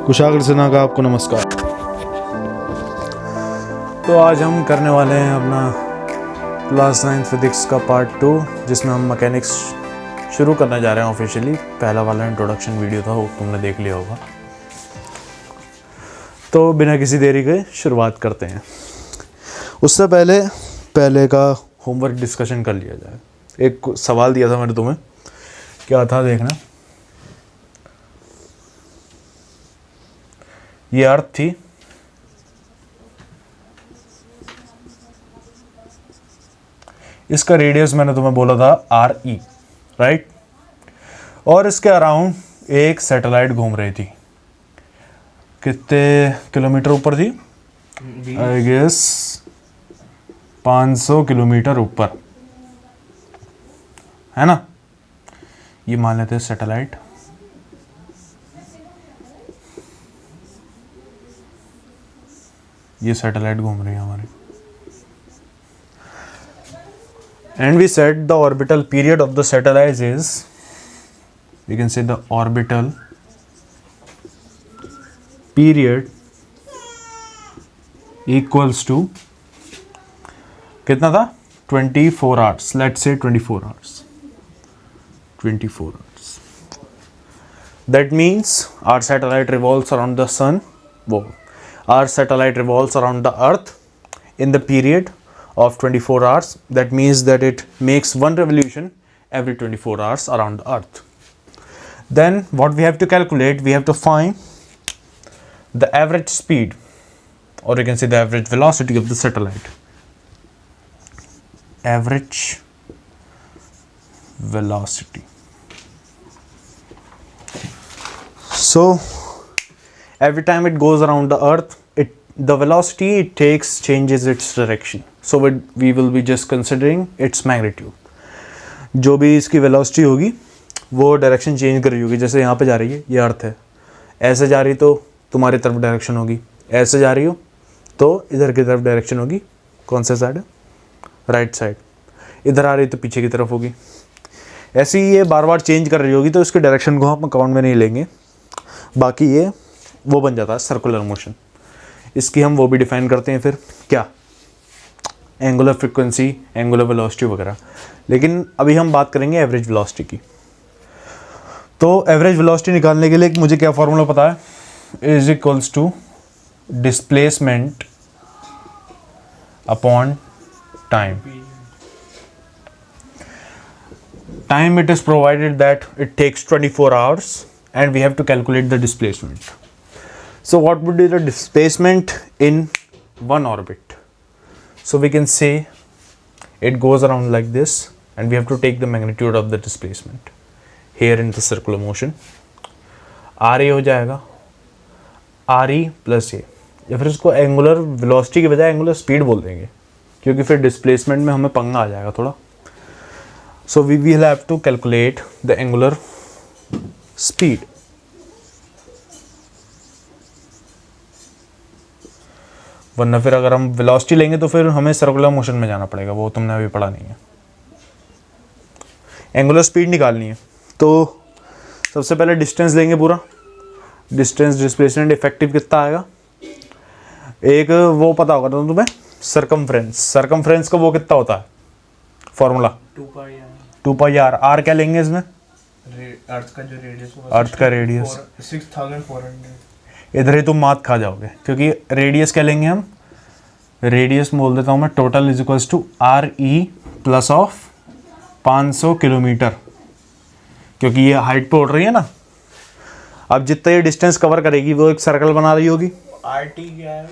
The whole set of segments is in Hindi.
कुशाग्र सिन्हा का आपको नमस्कार। तो आज हम करने वाले हैं अपना क्लास 9 फिजिक्स का पार्ट 2, जिसमें हम मैकेनिक्स शुरू करने जा रहे हैं ऑफिशियली। पहला वाला इंट्रोडक्शन वीडियो था, वो तुमने देख लिया होगा। तो बिना किसी देरी के शुरुआत करते हैं। उससे पहले का होमवर्क डिस्कशन कर लिया जाए। एक सवाल दिया था मैंने तुम्हें, क्या था देखना। ये अर्थ थी, इसका रेडियस मैंने तुम्हें बोला था RE, राइट। और इसके अराउंड एक सैटेलाइट घूम रही थी। कितने किलोमीटर ऊपर थी? आई गेस 500 किलोमीटर ऊपर, है ना। ये मान लेते हैं सैटेलाइट। ये सैटेलाइट घूम रही है हमारी। And we said the orbital period of the satellite is, we can say the orbital period equals to कितना था? 24 hours. Let's say 24 hours. 24 hours. That means our satellite revolves around the sun. Our satellite revolves around the earth in the period of 24 hours. That means that it makes one revolution every 24 hours around the earth. Then what we have to calculate, we have to find the average speed, or you can say the average velocity of the satellite. Average velocity. So every time it goes around the earth, the velocity it takes changes its direction. So we will be just considering its magnitude. जो भी इसकी velocity होगी वो डायरेक्शन चेंज कर रही होगी। जैसे यहाँ पे जा रही है, ये अर्थ है, ऐसे जा रही तो तुम्हारी तरफ डायरेक्शन होगी, ऐसे जा रही हो तो इधर की तरफ डायरेक्शन होगी। कौन सा साइड है? Right side. इधर आ रही तो पीछे की तरफ होगी। ऐसे ही ये बार बार चेंज कर रही होगी, तो इसके डायरेक्शन को हम अकाउंट में नहीं लेंगे। बाकी ये वो बन जाता है सर्कुलर मोशन। इसकी हम वो भी डिफाइन करते हैं फिर, क्या? एंगुलर फ्रीक्वेंसी, एंगुलर वेलोसिटी वगैरह। लेकिन अभी हम बात करेंगे एवरेज वेलोसिटी की। तो एवरेज वेलोसिटी निकालने के लिए मुझे क्या फॉर्मूला पता है? Is equals to displacement upon time. Time it is provided that it takes 24 hours and we have to calculate the displacement. So what would be the displacement in one orbit? So we can say it goes around like this and we have to take the magnitude of the displacement here in the circular motion. RA हो जाएगा RE प्लस A, या फिर इसको एंगुलर वेलोसिटी के बजाय एंगुलर स्पीड बोल देंगे, क्योंकि फिर डिस्प्लेसमेंट में हमें पंगा आ जाएगा थोड़ा। So we will have to calculate the angular speed. वरना फिर अगर हम वेलोसिटी लेंगे तो फिर हमें सर्कुलर मोशन में जाना पड़ेगा, वो तुमने अभी पढ़ा नहीं है। एंगुलर स्पीड निकालनी है तो सबसे पहले डिस्टेंस लेंगे पूरा। डिस्टेंस डिस्प्लेसमेंट इफेक्टिव कितना आएगा? एक वो पता होगा तो तुम्हें, सरकमफ्रेंस। सरकमफ्रेंस का वो कितना होता है फॉर्मूला? 2 pi are. आर क्या लेंगे इसमें? अर्थ का जो रेडियस होगा, अर्थ का रेडियस 6400। इधर ही तुम मात खा जाओगे, क्योंकि रेडियस क्या लेंगे हम? रेडियस बोल देता हूँ मैं, total is equals to RE plus of 500 kilometre, क्योंकि ये हाइट पे उड़ रही है ना। अब जितना ये डिस्टेंस कवर करेगी वो एक सर्कल बना रही होगी। RT क्या है?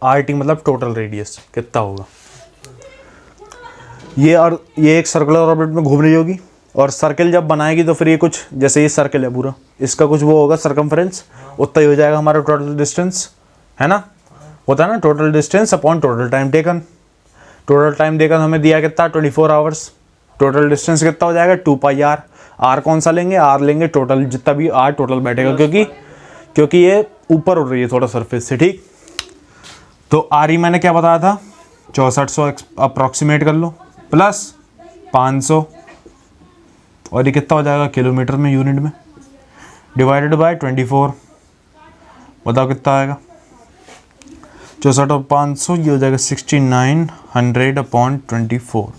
RT मतलब टोटल रेडियस कितना होगा। ये एक सर्कुलर ऑर्बिट में घूम रही होगी, और सर्कल जब बनाएगी तो फिर ये कुछ, जैसे ये सर्कल है पूरा, इसका कुछ वो होगा सर्कमफ्रेंस, उतना ही हो जाएगा हमारा टोटल डिस्टेंस, है ना। होता है ना total distance upon total time taken. Total time taken हमें दिया कितना? 24 आवर्स। टोटल डिस्टेंस कितना हो जाएगा? 2 पाई आर। आर कौन सा लेंगे? आर लेंगे टोटल, जितना भी आर टोटल बैठेगा, क्योंकि ये ऊपर उड़ रही है थोड़ा सरफेस से, ठीक। तो RE मैंने क्या बताया था? 6400 अप्रॉक्सीमेट कर लो, प्लस 500, और ये कितना हो जाएगा किलोमीटर में, यूनिट में, डिवाइडेड बाय 24। बताओ कितना आएगा? 64/500, ये हो जाएगा 6900/24।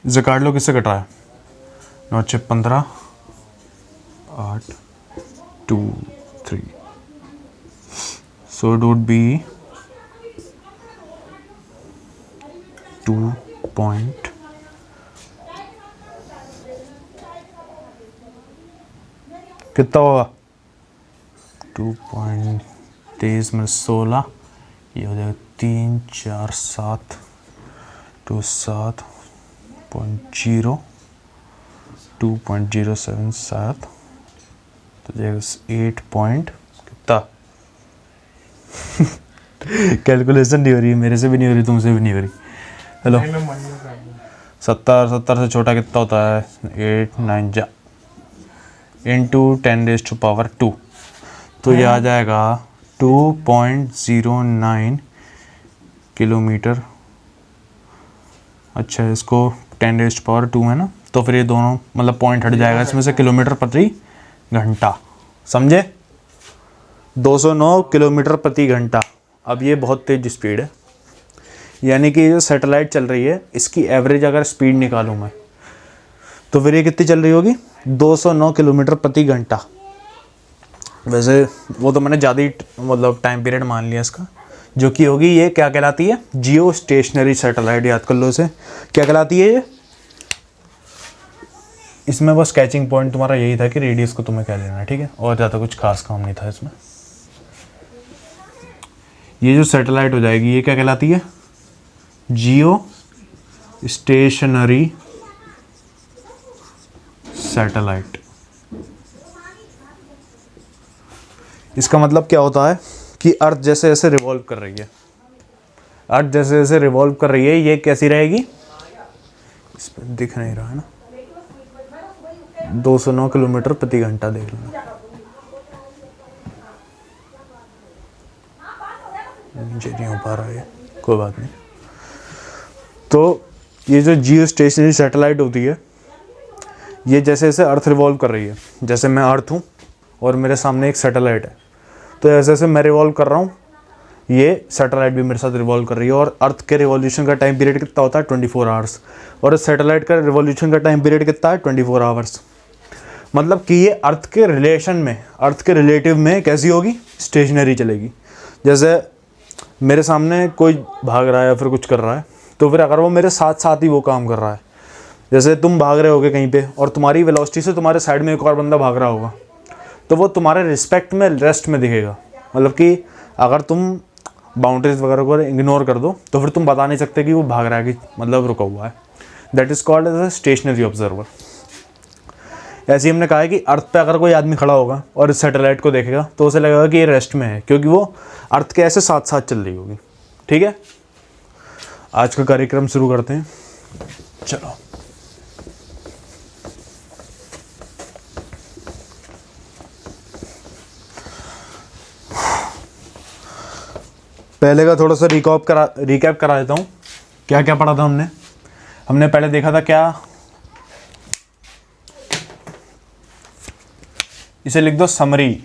इसे काट लो, किससे कट रहा है? 9 6 15 8 2 3, so it would be 2 point कितना होगा? 2.23 में 16, ये हो जाएगा 3 4 7 2 7.0 2.077, तो जाएगा 8 पॉइंट कितना? कैलकुलेशन नहीं हो रही है, मेरे से भी नहीं हो रही, तुमसे भी नहीं हो रही। हेलो, नहीं, मैं मन में कर दूँ। 70 से छोटा कितना होता है? 8 9 जा इंटू 10⁻², तो ये आ जाएगा 2.09 किलोमीटर। अच्छा, इसको 10⁻² है ना, तो फिर ये दोनों मतलब पॉइंट हट जाएगा इसमें से, किलोमीटर प्रति घंटा, समझे? 209 किलोमीटर प्रति घंटा। अब ये बहुत तेज स्पीड है, यानी कि जो सैटेलाइट चल रही है इसकी एवरेज अगर स्पीड निकालूं मैं, तो फिर ये कितनी चल रही होगी? 209 किलोमीटर प्रति घंटा। वैसे वो तो मैंने ज़्यादा ही मतलब टाइम पीरियड मान लिया इसका, जो कि होगी, ये क्या कहलाती है? जियो स्टेशनरी सैटेलाइट, याद कर लो इसे। क्या कहलाती है ये? इसमें बस कैचिंग पॉइंट तुम्हारा यही था कि रेडियस को तुम्हें क्या लेना है, ठीक है, और ज़्यादा कुछ खास काम नहीं था इसमें। ये जो सैटेलाइट हो जाएगी ये क्या कहलाती है? जियो स्टेशनरी सैटेलाइट। इसका मतलब क्या होता है कि अर्थ जैसे जैसे रिवॉल्व कर रही है, अर्थ जैसे जैसे रिवॉल्व कर रही है, ये कैसी रहेगी? इस पर दिख नहीं रहा है ना, 209 किलोमीटर प्रति घंटा देख लो। नीचे नहीं हो पा रहा है, कोई बात नहीं। तो ये जो जियो स्टेशनरी सैटेलाइट होती है, ये जैसे जैसे अर्थ रिवॉल्व कर रही है, जैसे मैं अर्थ हूँ और मेरे सामने एक सैटेलाइट है, तो जैसे जैसे मैं रिवॉल्व कर रहा हूँ, ये सैटेलाइट भी मेरे साथ रिवॉल्व कर रही है। और अर्थ के रिवॉल्यूशन का टाइम पीरियड कितना होता है? 24 आवर्स। और इस सैटेलाइट का रिवॉल्यूशन का टाइम पीरियड कितना है? 24 आवर्स। मतलब कि ये अर्थ के रिलेशन में, अर्थ के रिलेटिव में कैसी होगी? स्टेशनरी चलेगी। जैसे मेरे सामने कोई भाग रहा है या फिर कुछ कर रहा है, तो फिर अगर वो मेरे साथ साथ ही वो काम कर रहा है, जैसे तुम भाग रहे होगे कहीं पे और तुम्हारी वेलोसिटी से तुम्हारे साइड में एक और बंदा भाग रहा होगा, तो वो तुम्हारे रिस्पेक्ट में रेस्ट में दिखेगा। मतलब कि अगर तुम बाउंड्रीज वगैरह को इग्नोर कर दो तो फिर तुम बता नहीं सकते कि वो भाग रहा है कि मतलब रुका हुआ है। That is called as a stationary observer. ऐसे ही हमने कहा है कि अर्थ पे अगर कोई आदमी खड़ा होगा और इस सैटेलाइट को देखेगा तो उसे लगेगा कि ये रेस्ट में है, क्योंकि वो अर्थ के ऐसे साथ साथ चल रही होगी। ठीक है, आज का कार्यक्रम शुरू करते हैं। चलो, पहले का थोड़ा सा रिकैप करा देता हूँ। क्या क्या पढ़ा था हमने पहले देखा था क्या? इसे लिख दो समरी।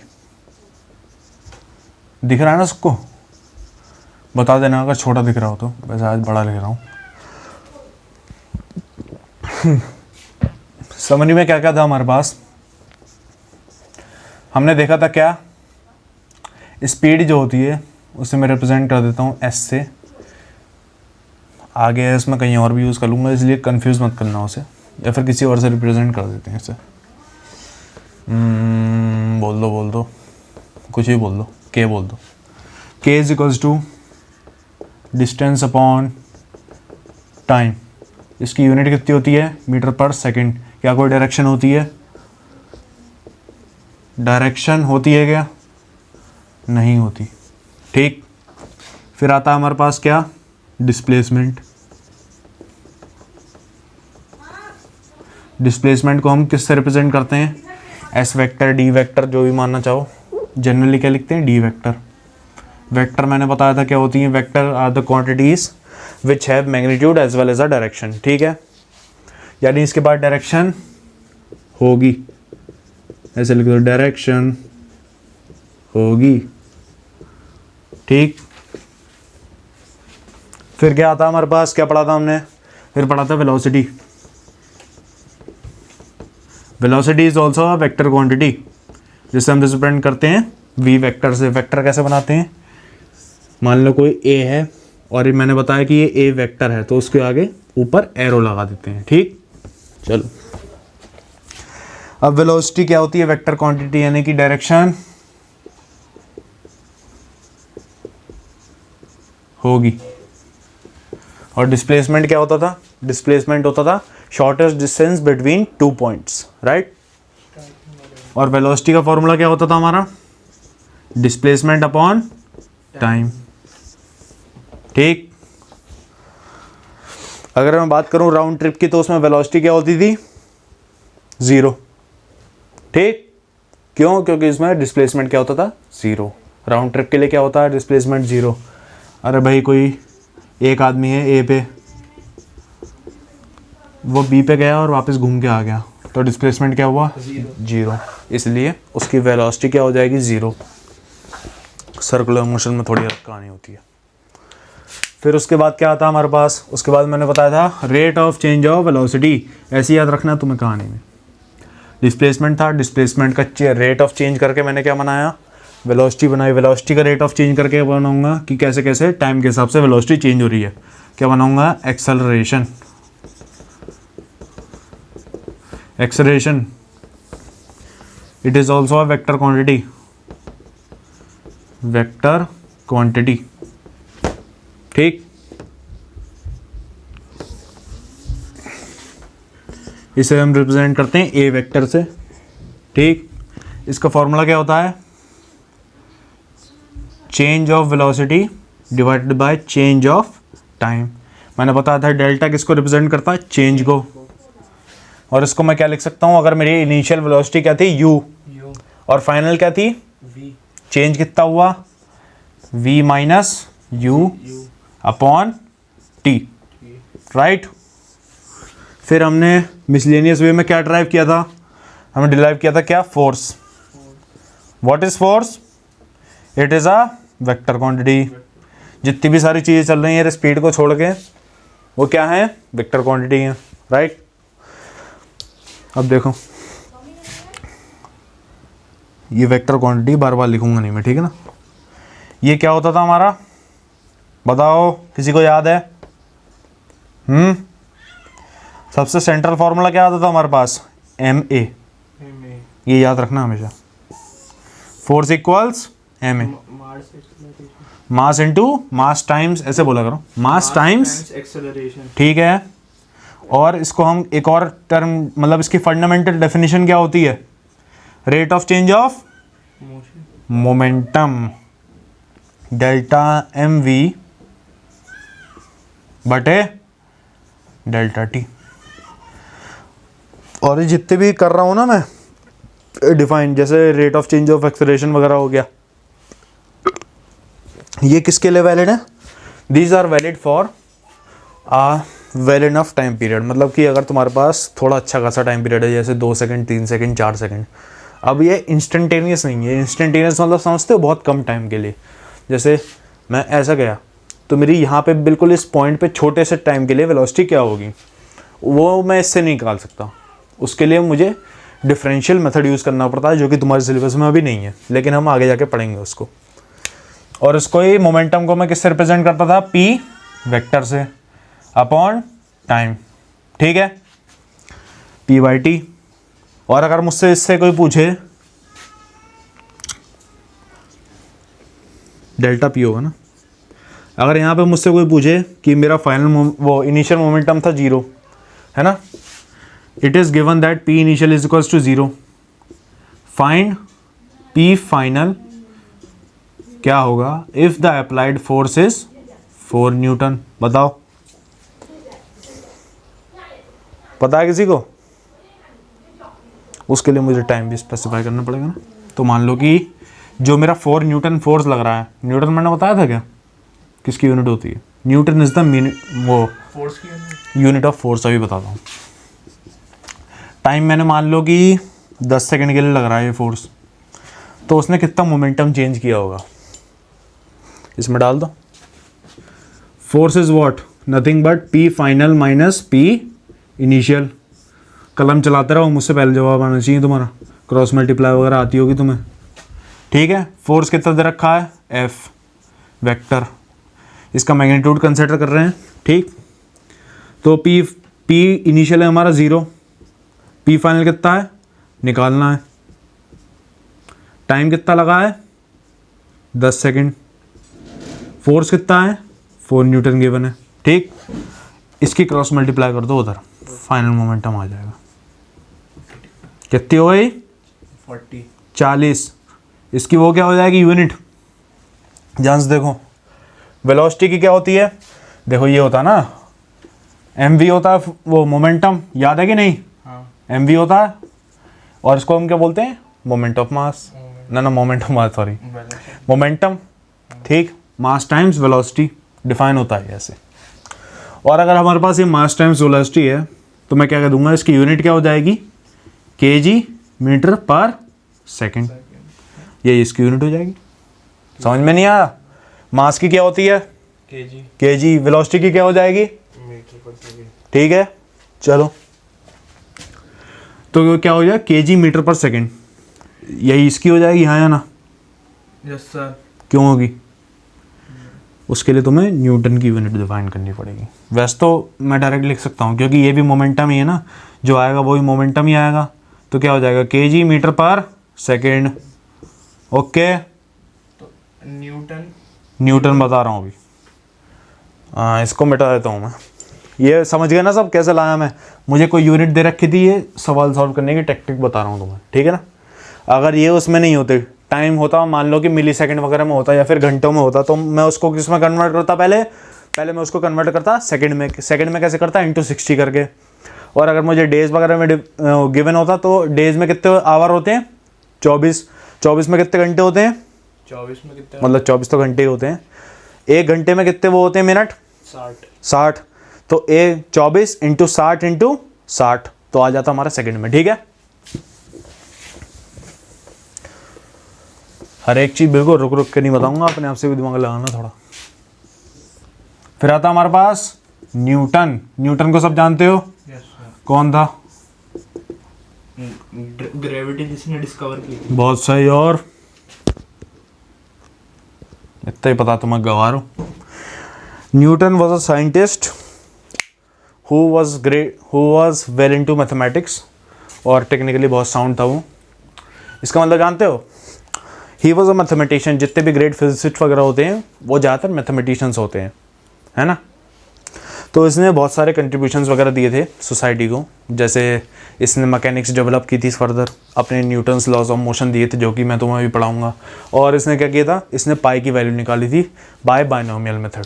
दिख रहा है ना सबको? बता देना अगर छोटा दिख रहा हो तो, वैसे आज बड़ा लिख रहा हूँ। समरी में क्या क्या था हमारे पास? हमने देखा था क्या? स्पीड जो होती है उसे मैं रिप्रेजेंट कर देता हूँ एस से। आगे एस में कहीं और भी यूज़ कर लूँगा, इसलिए कंफ्यूज मत करना उसे, या फिर किसी और से रिप्रेजेंट कर देते हैं इसे। बोल दो कुछ भी बोल दो, के बोल दो। के is equals to distance upon time. इसकी यूनिट कितनी होती है? मीटर पर सेकंड। क्या कोई डायरेक्शन होती है? डायरेक्शन होती है क्या? नहीं होती। ठीक, फिर आता है हमारे पास क्या? डिस्प्लेसमेंट। डिस्प्लेसमेंट को हम किससे रिप्रेजेंट करते हैं? एस वेक्टर, डी वेक्टर, जो भी मानना चाहो। जनरली क्या लिखते हैं? D vector. वेक्टर मैंने बताया था क्या होती हैं? Vector are the quantities which have magnitude as well as a direction. ठीक है, यानी इसके बाद डायरेक्शन होगी। ऐसे लिख दो डायरेक्शन होगी, ठीक। फिर क्या आता है हमारे पास, क्या पढ़ा था हमने, फिर पढ़ा था velocity. Velocity is also a vector quantity, जिससे हम रिप्रेजेंट करते हैं वी वेक्टर से। वेक्टर कैसे बनाते हैं, मान लो कोई ए है और ये मैंने बताया कि ये ए वेक्टर है, तो उसके आगे ऊपर एरो लगा देते हैं, ठीक। चलो, अब वेलोसिटी क्या होती है, वेक्टर क्वांटिटी यानी कि डायरेक्शन होगी। और डिस्प्लेसमेंट क्या होता था, डिस्प्लेसमेंट होता था shortest distance between 2 points, right. और वेलोसिटी का फॉर्मूला क्या होता था हमारा, डिस्प्लेसमेंट अपॉन टाइम, ठीक। अगर मैं बात करूं राउंड ट्रिप की, तो उसमें वेलोसिटी क्या होती थी, 0, ठीक। क्यों, क्योंकि इसमें डिस्प्लेसमेंट क्या होता था, 0। राउंड ट्रिप के लिए क्या होता है, डिस्प्लेसमेंट 0। अरे भाई कोई एक आदमी है ए पे, वो बी पे गया और वापस घूम के आ गया, तो डिस्प्लेसमेंट क्या हुआ, 0। इसलिए उसकी वेलोसिटी क्या हो जाएगी, 0। सर्कुलर मोशन में थोड़ी अलग कहानी होती है। फिर उसके बाद क्या आता है हमारे पास, उसके बाद मैंने बताया था rate of change of velocity, ऐसे याद रखना तुम्हें कहानी में। डिस्प्लेसमेंट था, डिस्प्लेसमेंट का रेट ऑफ चेंज करके मैंने क्या बनाया, वेलोसिटी बनाई। वेलोसिटी का रेट ऑफ चेंज करके बनाऊंगा कि कैसे कैसे टाइम के हिसाब से वेलोसिटी चेंज हो रही है, क्या बनाऊंगा, acceleration. Acceleration it is also a vector quantity, vector quantity, ठीक। इसे हम रिप्रेजेंट करते हैं ए वेक्टर से, ठीक। इसका फॉर्मूला क्या होता है, change of velocity divided by change of time. मैंने बताया था डेल्टा किसको रिप्रेजेंट करता है, चेंज को। और इसको मैं क्या लिख सकता हूँ, अगर मेरी इनिशियल वेलोसिटी क्या थी, यू, और फाइनल क्या थी, वी, चेंज कितना हुआ, v minus U upon T, right. फिर हमने मिसलेनियस वे में क्या ड्राइव किया था, हमने डिराइव किया था क्या, force. What is force, it is a vector quantity. जितनी भी सारी चीज़ें चल रही हैं स्पीड को छोड़ के, वो क्या है, वेक्टर क्वांटिटी है, राइट। अब देखो ये वेक्टर क्वांटिटी बार बार लिखूंगा नहीं मैं, ठीक है ना। ये क्या होता था हमारा, बताओ किसी को याद है, सबसे सेंट्रल फॉर्मूला क्या आता था हमारे पास, एम ए। ये याद रखना हमेशा, force equals M A, mass into mass times, ऐसे बोला करो, मास टाइम्स एक्सेलरेशन, ठीक है। और इसको हम एक और टर्म, मतलब इसकी फंडामेंटल डेफिनेशन क्या होती है, rate of change of momentum, delta M V बटे डेल्टा टी। और ये जितने भी कर रहा हूँ ना मैं डिफाइन, जैसे rate of change of acceleration वगैरह हो गया, ये किसके लिए वैलिड है, these are valid for a well enough time period. मतलब कि अगर तुम्हारे पास थोड़ा अच्छा खासा टाइम पीरियड है, जैसे 2 सेकंड 3 सेकंड 4 सेकंड, अब ये इंस्टेंटेनियस नहीं है। इंस्टेंटेनियस मतलब समझते हो, बहुत कम टाइम के लिए। जैसे मैं ऐसा गया तो मेरी यहाँ पे बिल्कुल इस पॉइंट पे छोटे से टाइम के लिए वेलोसिटी क्या होगी, वो मैं इससे नहीं निकाल सकता। उसके लिए मुझे डिफरेंशियल मेथड यूज़ करना पड़ता है, जो कि तुम्हारे सिलेबस में अभी नहीं है, लेकिन हम आगे जाके पढ़ेंगे उसको। और इसको ही मोमेंटम को मैं किससे रिप्रेजेंट करता था, पी वेक्टर से अपॉन टाइम, ठीक है, पी बाई टी। और अगर मुझसे इससे कोई पूछे, डेल्टा पी होगा ना, अगर यहाँ पे मुझसे कोई पूछे कि मेरा फाइनल वो इनिशियल मोमेंटम था 0, है ना, it is given that P initial is equals to 0, find P final क्या होगा if the applied force is 4 newton. बताओ, पता है किसी को? उसके लिए मुझे टाइम भी स्पेसिफाई करना पड़ेगा ना। तो मान लो कि जो मेरा 4 न्यूटन फोर्स लग रहा है, न्यूटन मैंने बताया था क्या किसकी यूनिट होती है, न्यूटन इज द वो फोर्स की यूनिट ऑफ फोर्स, अभी बताता हूँ। टाइम मैंने मान लो कि 10 सेकंड के लिए लग रहा है ये फोर्स, तो उसने कितना मोमेंटम चेंज किया होगा, इसमें डाल दो। Force is what, nothing but P final minus P initial. कलम चलाते रहो, मुझसे पहले जवाब आना चाहिए तुम्हारा, क्रॉस मल्टीप्लाई वगैरह आती होगी तुम्हें। ठीक है, फोर्स कितना दे रखा है, एफ वेक्टर, इसका मैग्नीट्यूड कंसिडर कर रहे हैं। ठीक, तो पी इनिशियल है हमारा 0, पी फाइनल कितना है निकालना है, टाइम कितना लगा है 10 सेकंड, फोर्स कितना है 4 न्यूटन गिवन है। ठीक, इसकी क्रॉस मल्टीप्लाई कर दो उधर, फाइनल मोमेंटम आ जाएगा। कितनी हो गई 40। इसकी वो क्या हो जाएगी यूनिट, ध्यान से देखो। वेलोसिटी की क्या होती है, देखो ये होता है ना mv होता है वो मोमेंटम, याद है कि नहीं, mv होता है, और इसको हम क्या बोलते हैं मोमेंट ऑफ मास, ना moment of mass sorry momentum. ठीक, मास टाइम्स वेलोसिटी डिफाइन होता है ऐसे। और अगर हमारे पास ये मास टाइम्स वेलोसिटी है तो मैं क्या कह दूंगा, इसकी यूनिट क्या हो जाएगी kg मीटर पर सेकंड, ये इसकी यूनिट हो जाएगी। समझ में नहीं आया, मास की क्या होती है kg, वेलोसिटी की क्या हो जाएगी मीटर पर सेकंड। ठीक है, चलो तो क्या हो जाएगा kg मीटर पर सेकंड, यही इसकी हो जाएगी, हाँ या ना। Yes sir. क्यों होगी, उसके लिए तुम्हें न्यूटन की यूनिट डिफाइन करनी पड़ेगी। वैसे तो मैं डायरेक्ट लिख सकता हूँ क्योंकि ये भी मोमेंटम ही है ना, जो आएगा वही मोमेंटम ही आएगा, तो क्या हो जाएगा kg मीटर पर सेकंड। ओके, तो न्यूटन बता रहा हूँ अभी, हाँ इसको मिटा देता हूँ मैं। ये समझ गए ना सब कैसे लाया मैं, मुझे कोई यूनिट दे रखी थी, ये सवाल सॉल्व करने की टेक्निक बता रहा हूँ तुम्हें, ठीक है ना। अगर ये उसमें नहीं होते, टाइम होता मान लो कि मिली सेकेंड वगैरह में होता या फिर घंटों में होता, तो मैं उसको किस में कन्वर्ट करता, पहले मैं उसको कन्वर्ट करता सेकंड में कैसे करता इंटू 60 करके। और अगर मुझे डेज वगैरह में गिवन होता तो डेज में कितने आवर होते हैं 24 में कितने घंटे होते हैं 24 में कितने, मतलब 24 तो घंटे ही होते हैं। एक घंटे में कितने वो होते हैं मिनट 60, तो 24 इंटू 60 तो आ जाता हमारा सेकंड में। ठीक है, हर एक चीज बिल्कुल रुक रुक के नहीं बताऊंगा, अपने आप से भी दिमाग लगाना थोड़ा। फिर आता हमारे पास न्यूटन को सब जानते हो, यस सर। कौन था, ग्रेविटी जिसने डिस्कवर की थी। बहुत सही, और इतना ही पता तुम्हें गवार हो। Newton was a scientist who was well into mathematics, और टेक्निकली बहुत साउंड था वो। इसका मतलब जानते हो, ही वॉज अ मैथमेटिशियन। जितने भी ग्रेट फिजिसिस्ट वगैरह होते हैं वो ज़्यादातर मैथमेटिशियंस होते हैं, है ना। तो इसने बहुत सारे कंट्रीब्यूशंस वगैरह दिए थे सोसाइटी को, जैसे इसने मैकेनिक्स डेवलप की थी फर्दर, अपने न्यूटन्स लॉज ऑफ मोशन दिए थे जो कि मैं तुम्हें अभी पढ़ाऊंगा। और इसने क्या किया था, इसने पाई की वैल्यू निकाली थी बाय बायनोमियल मेथड,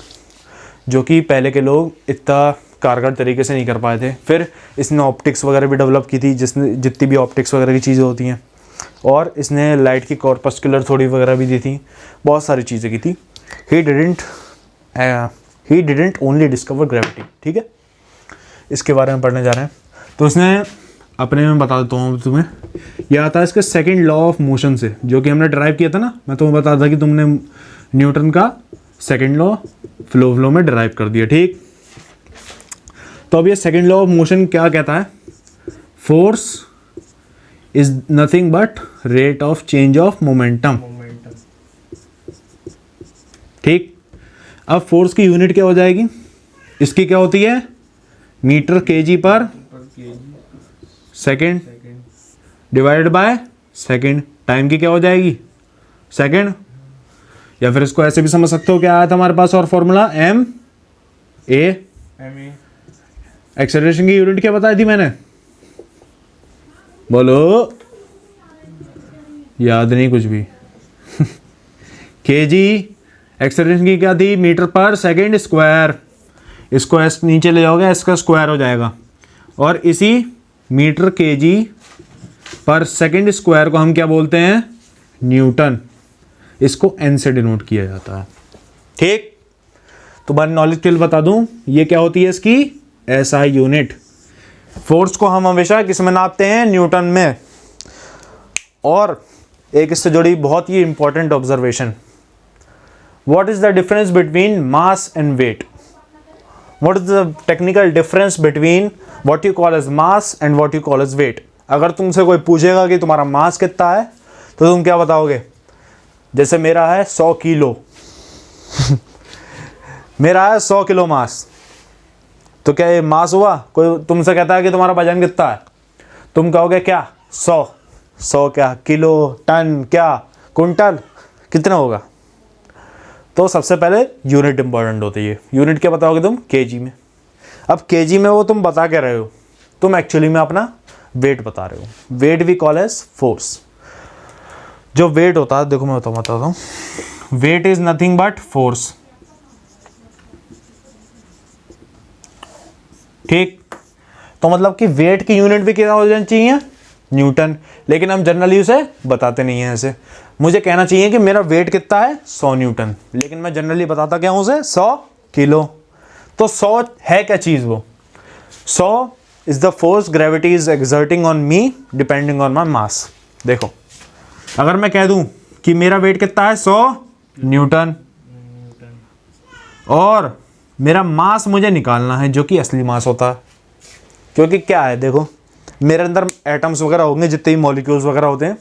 जो कि पहले के लोग इतना कारगर तरीके से नहीं कर पाए थे। फिर इसने ऑप्टिक्स वगैरह भी डेवलप की थी, जितनी भी ऑप्टिक्स वगैरह की चीज़ें होती हैं। और इसने लाइट की कॉर्पस्कुलर थ्योरी वगैरह भी दी थी, बहुत सारी चीज़ें की थी। He didn't only discover gravity. ठीक है, इसके बारे में पढ़ने जा रहे हैं। तो इसने अपने में बता देता हूँ तुम्हें, यह आता है इसके सेकंड लॉ ऑफ मोशन से, जो कि हमने ड्राइव किया था ना। मैं तुम्हें बता था कि तुमने न्यूटन का सेकंड लॉ फ्लो में ड्राइव कर दिया। ठीक, तो अब ये सेकंड लॉ ऑफ मोशन क्या कहता है, force is nothing but rate of change of momentum. ठीक, अब फोर्स की यूनिट क्या हो जाएगी, इसकी क्या होती है मीटर केजी पर second divided by second. Time की क्या हो जाएगी सेकंड, या फिर इसको ऐसे भी समझ सकते हो, क्या आया था हमारे पास और फॉर्मूला एम ए। एक्सेलरेशन की यूनिट क्या बताई थी मैंने, बोलो, याद नहीं कुछ भी केजी। एक्सेलरेशन की क्या थी, मीटर पर सेकंड स्क्वायर। इसको एस नीचे ले जाओगे, इसका स्क्वायर हो जाएगा। और इसी मीटर केजी पर सेकंड स्क्वायर को हम क्या बोलते हैं, न्यूटन। इसको एन से डिनोट किया जाता है। ठीक, तुम्हारी नॉलेज के लिए बता दूं, ये क्या होती है इसकी एसआई यूनिट। फोर्स को हम हमेशा किस में नापते हैं, न्यूटन में। और एक इससे जुड़ी बहुत ही important observation, what is the difference between mass and weight? What is the technical difference between what you call as mass and what you call as weight? अगर तुमसे कोई पूछेगा कि तुम्हारा मास कितना है तो तुम क्या बताओगे? जैसे मेरा है 100 किलो मेरा है 100 किलो मास, तो क्या ये मास हुआ? कोई तुमसे कहता है कि तुम्हारा वजन कितना है, तुम कहोगे क्या? 100 क्या? किलो, टन, क्या कुंटल, कितना होगा? तो सबसे पहले यूनिट इंपॉर्टेंट होती है। यूनिट क्या बताओगे तुम? केजी में। अब केजी में वो तुम बता के रहे हो, तुम एक्चुअली में अपना वेट बता रहे हो। Weight we call as force. जो वेट होता है, देखो मैं बताता हूँ, weight is nothing but force. ठीक, तो मतलब कि वेट की यूनिट भी क्या हो जानी चाहिए? न्यूटन। लेकिन हम जनरली उसे बताते नहीं हैं ऐसे। मुझे कहना चाहिए कि मेरा वेट कितना है? 100 न्यूटन, लेकिन मैं जनरली बताता क्या हूँ उसे? 100 किलो। तो 100 है क्या चीज़? वो 100 is the force gravity is exerting on me depending on my mass. देखो, अगर मैं कह दूं कि मेरा वेट कितना है? 100 न्यूटन, और मेरा मास मुझे निकालना है जो कि असली मास होता है। क्योंकि क्या है, देखो मेरे अंदर एटम्स वगैरह होंगे, जितने भी मॉलिक्यूल्स वगैरह होते हैं,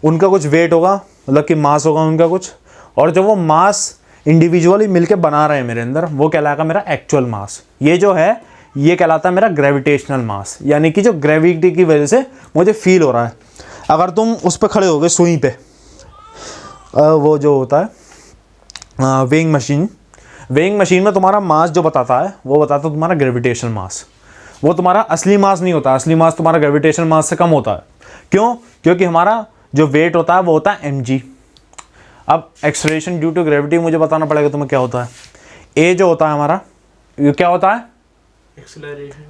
उनका कुछ वेट होगा, मतलब कि मास होगा उनका कुछ, और जब वो मास इंडिविजुअली मिलके बना रहे हैं मेरे अंदर, वो कहलाएगा मेरा एक्चुअल मास। ये जो है ये कहलाता है मेरा ग्रेविटेशनल मास, यानी कि जो ग्रेविटी की वजह से मुझे फील हो रहा है। अगर तुम उस पर खड़े हो गए सुई पे, वो जो होता है वेइंग मशीन, वेइंग मशीन में तुम्हारा मास जो बताता है वो बताता है तुम्हारा ग्रेविटेशनल मास। वो तुम्हारा असली मास नहीं होता, असली मास तुम्हारा ग्रेविटेशनल मास से कम होता है। क्यों? क्योंकि हमारा जो वेट होता है वो होता है mg। अब एक्सलेरेशन ड्यू टू ग्रेविटी मुझे बताना पड़ेगा तुम्हें क्या होता है। ए जो होता है हमारा, ये क्या होता है?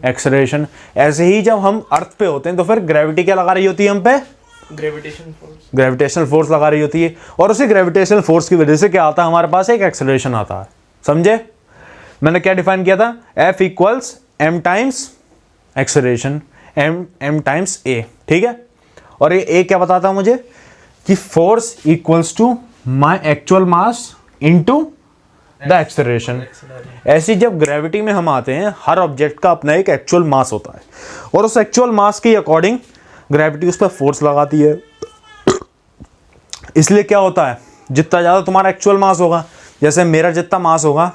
एक्सलेरेशन। ऐसे ही जब हम अर्थ पे होते हैं तो फिर ग्रेविटी क्या लगा रही होती है हम पे? ग्रेविटेशनल फोर्स लगा रही होती है, और उसी ग्रेविटेशनल फोर्स की वजह से क्या आता है हमारे पास? एक एक्सेलरेशन आता है। समझे? मैंने क्या डिफाइन किया था? F equals m times acceleration, m times a। ठीक है, और ये a क्या बताता है मुझे? कि force equals to my actual mass into the acceleration. ऐसी जब ग्रेविटी में हम आते हैं, हर ऑब्जेक्ट का अपना एक एक्चुअल मास होता है, और उस एक्चुअल मास के अकॉर्डिंग ग्रेविटी उस पर फोर्स लगाती है। इसलिए क्या होता है, जितना ज़्यादा तुम्हारा एक्चुअल मास होगा, जैसे मेरा जितना मास होगा,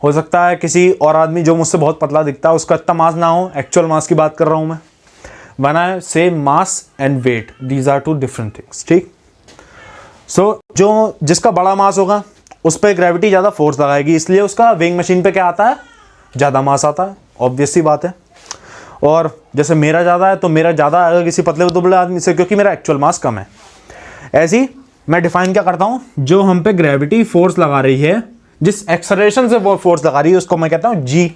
हो सकता है किसी और आदमी जो मुझसे बहुत पतला दिखता है उसका इतना मास ना हो। एक्चुअल मास की बात कर रहा हूँ मैं। When I say mass and weight, these are two different things. ठीक, सो जो जिसका बड़ा मास होगा उस पर ग्रेविटी ज़्यादा फोर्स लगाएगी, इसलिए उसका वेइंग मशीन पे क्या आता है? ज़्यादा मास आता है, ऑब्वियस सी बात है। और जैसे मेरा ज़्यादा है तो मेरा ज़्यादा आएगा किसी पतले दुबले आदमी से, क्योंकि मेरा एक्चुअल मास कम है। ऐसे ही मैं डिफाइन क्या करता हूँ, जो हम पे ग्रेविटी फोर्स लगा रही है, जिस एक्सेलरेशन से वो फोर्स लगा रही है, उसको मैं कहता हूँ g।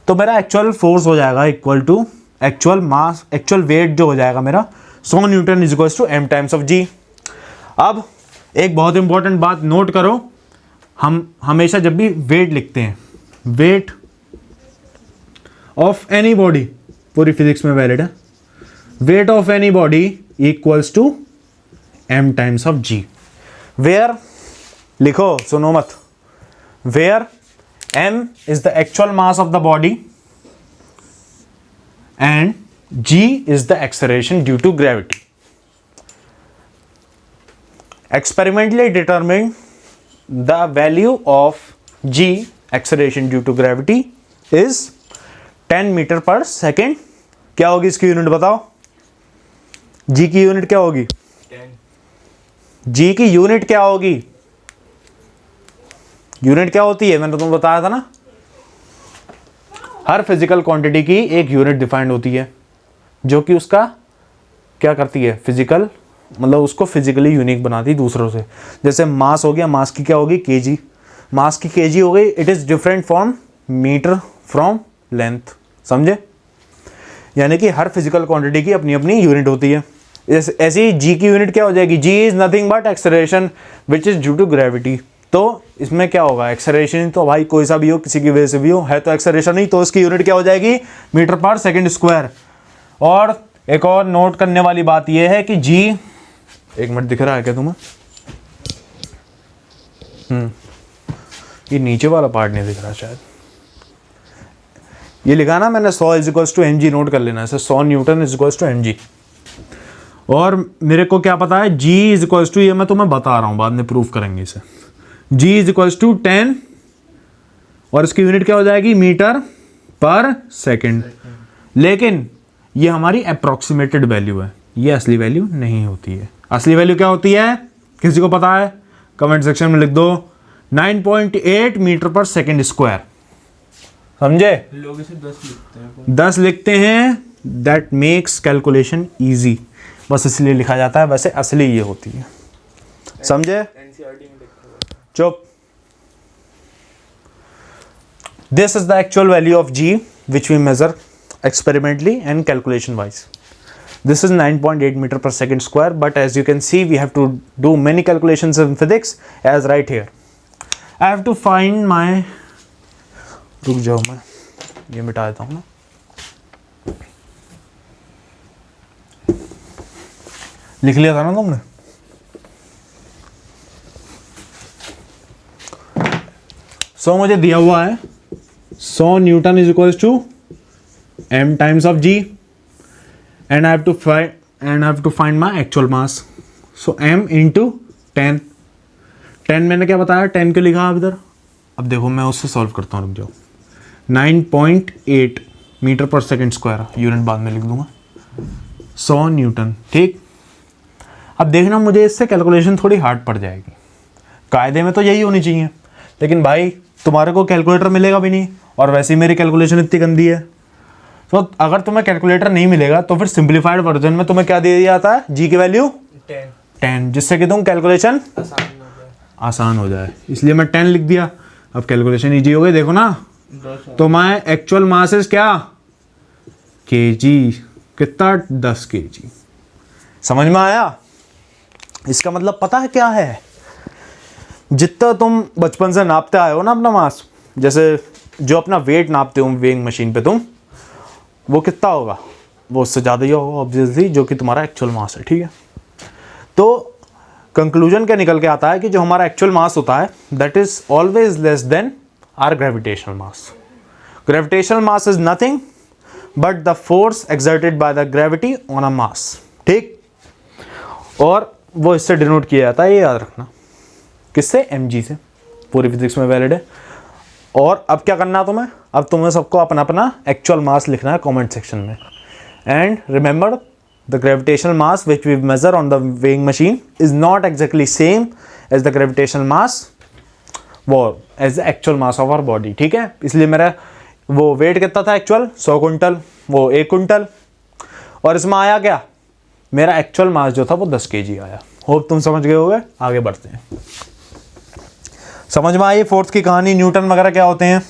तो मेरा एक्चुअल फोर्स हो जाएगा equal to actual mass, actual weight जो हो जाएगा मेरा 100 newton is equal to m times of g। अब एक बहुत इंपॉर्टेंट बात नोट करो, हम हमेशा जब भी वेट लिखते हैं, वेट ऑफ एनी बॉडी, पूरी फिजिक्स में वैलिड है, weight of any body equals to m times of g। Where, लिखो सुनो मत, where m is the actual mass of the body and g is the acceleration due to gravity. Experimentally determined the value of g, acceleration due to gravity, is 10 metre पर सेकेंड। क्या होगी इसकी यूनिट बताओ? g की यूनिट क्या होगी? g की यूनिट क्या होगी? यूनिट क्या होती है? मैंने तुम्हें बताया था ना, हर फिजिकल क्वांटिटी की एक यूनिट डिफाइंड होती है, जो कि उसका क्या करती है? फिजिकल, मतलब उसको फिजिकली यूनिक बनाती दूसरों से। जैसे मास हो गया, मास की क्या होगी? केजी। मास की केजी हो गई, it is different from metre from length. समझे? यानी कि हर फिजिकल क्वांटिटी की अपनी अपनी यूनिट होती है। ऐसी जी की यूनिट क्या हो जाएगी? G is nothing but acceleration which is due to gravity. तो इसमें क्या होगा? एक्सेलरेशन तो भाई कोई सा भी हो, किसी की वजह से भी हो, है तो एक्सेलरेशन ही, तो इसकी यूनिट क्या हो जाएगी? मीटर पर सेकंड स्क्वायर। और एक और नोट करने वाली बात यह है कि जी 1 मिनट दिख रहा है क्या तुम्हें? ये नीचे वाला पार्ट नहीं दिख रहा शायद। ये लिखा ना मैंने 100 is equals to mg, note कर लेना इसे, 100 newton is equals to mg। और मेरे को क्या पता है, g इज इक्वल्स टू, ये मैं तुम्हें बता रहा हूँ, बाद में प्रूफ करेंगे इसे। g इज इक्वल्स टू 10 और इसकी यूनिट क्या हो जाएगी, मीटर पर सेकेंड। लेकिन ये हमारी अप्रोक्सीमेटेड वैल्यू है, ये असली वैल्यू नहीं होती है। असली वैल्यू क्या होती है, किसी को पता है? कमेंट सेक्शन में लिख दो, 9.8 मीटर पर सेकेंड स्क्वायर। समझे? लोग इसे 10 लिखते हैं। 10 लिखते हैं, दैट मेक्स कैलकुलेशन ईजी, बस इसलिए लिखा जाता है, वैसे असली ये होती है। समझे? एनसीईआरटी में लिखा हुआ है। चुप। This is the actual value of g which we measure experimentally and calculation wise. This is 9.8 meter per second square, but as you can see we have to do many calculations in physics as right here. I have to find my, रुक जाओ मैं ये मिटा देता हूँ ना। लिख लिया था ना तुमने? सो मुझे दिया हुआ है 100 newton is equals to m times of g and I have to find my actual mass. So m into 10 मैंने क्या बताया, 10 क्यों लिखा अब इधर? अब देखो मैं उससे सॉल्व करता हूँ, रुक जाओ। 9.8 मीटर पर सेकेंड स्क्वायर, यूनिट बाद में लिख दूंगा, 100 न्यूटन। ठीक, अब देखना मुझे इससे कैलकुलेशन थोड़ी हार्ड पड़ जाएगी। कायदे में तो यही होनी चाहिए, लेकिन भाई तुम्हारे को कैलकुलेटर मिलेगा भी नहीं, और वैसे ही मेरी कैलकुलेशन इतनी गंदी है। तो अगर तुम्हें कैलकुलेटर नहीं मिलेगा तो फिर सिंप्लीफाइड वर्जन में तुम्हें क्या दे दिया जाता है, जी की वैल्यू 10, जिससे कि तुम कैलकुलेशन आसान हो जाए, इसलिए मैं 10 लिख दिया। अब कैलकुलेशन ईजी हो गई, देखो ना। तो माय एक्चुअल मास इज क्या, केजी, कितना, 10 kg। समझ में आया? इसका मतलब पता है क्या है, जितना तुम बचपन से नापते आए हो ना अपना मास, जैसे जो अपना वेट नापते हो वेइंग मशीन पे तुम, वो कितना होगा, वो उससे ज़्यादा ही होगा ऑब्वियसली, जो कि तुम्हारा एक्चुअल मास है। ठीक है, तो कंक्लूजन क्या निकल के आता है कि जो हमारा एक्चुअल मास होता है that is always less than our gravitational mass. Gravitational mass is nothing but the force exerted by the gravity on a mass. ठीक, और वो इससे डिनोट किया जाता है, ये याद रखना। किससे? mg से, पूरी फिजिक्स में वैलिड है। और अब क्या करना है तुम्हें, अब तुम्हें सबको अपना अपना एक्चुअल मास लिखना है कमेंट सेक्शन में। And remember the gravitational mass which we measure on the weighing machine is not exactly same as the gravitational mass वो as the actual mass of our body. ठीक है, इसलिए मेरा वो वेट कितना था एक्चुअल, 100 क्विंटल, वो 1 क्विंटल, और इसमें आया क्या, मेरा एक्चुअल मास जो था वो 10 kg आया। होप तुम समझ गए होगे, आगे बढ़ते हैं। समझ में आई फोर्स की कहानी, न्यूटन वगैरह क्या होते हैं?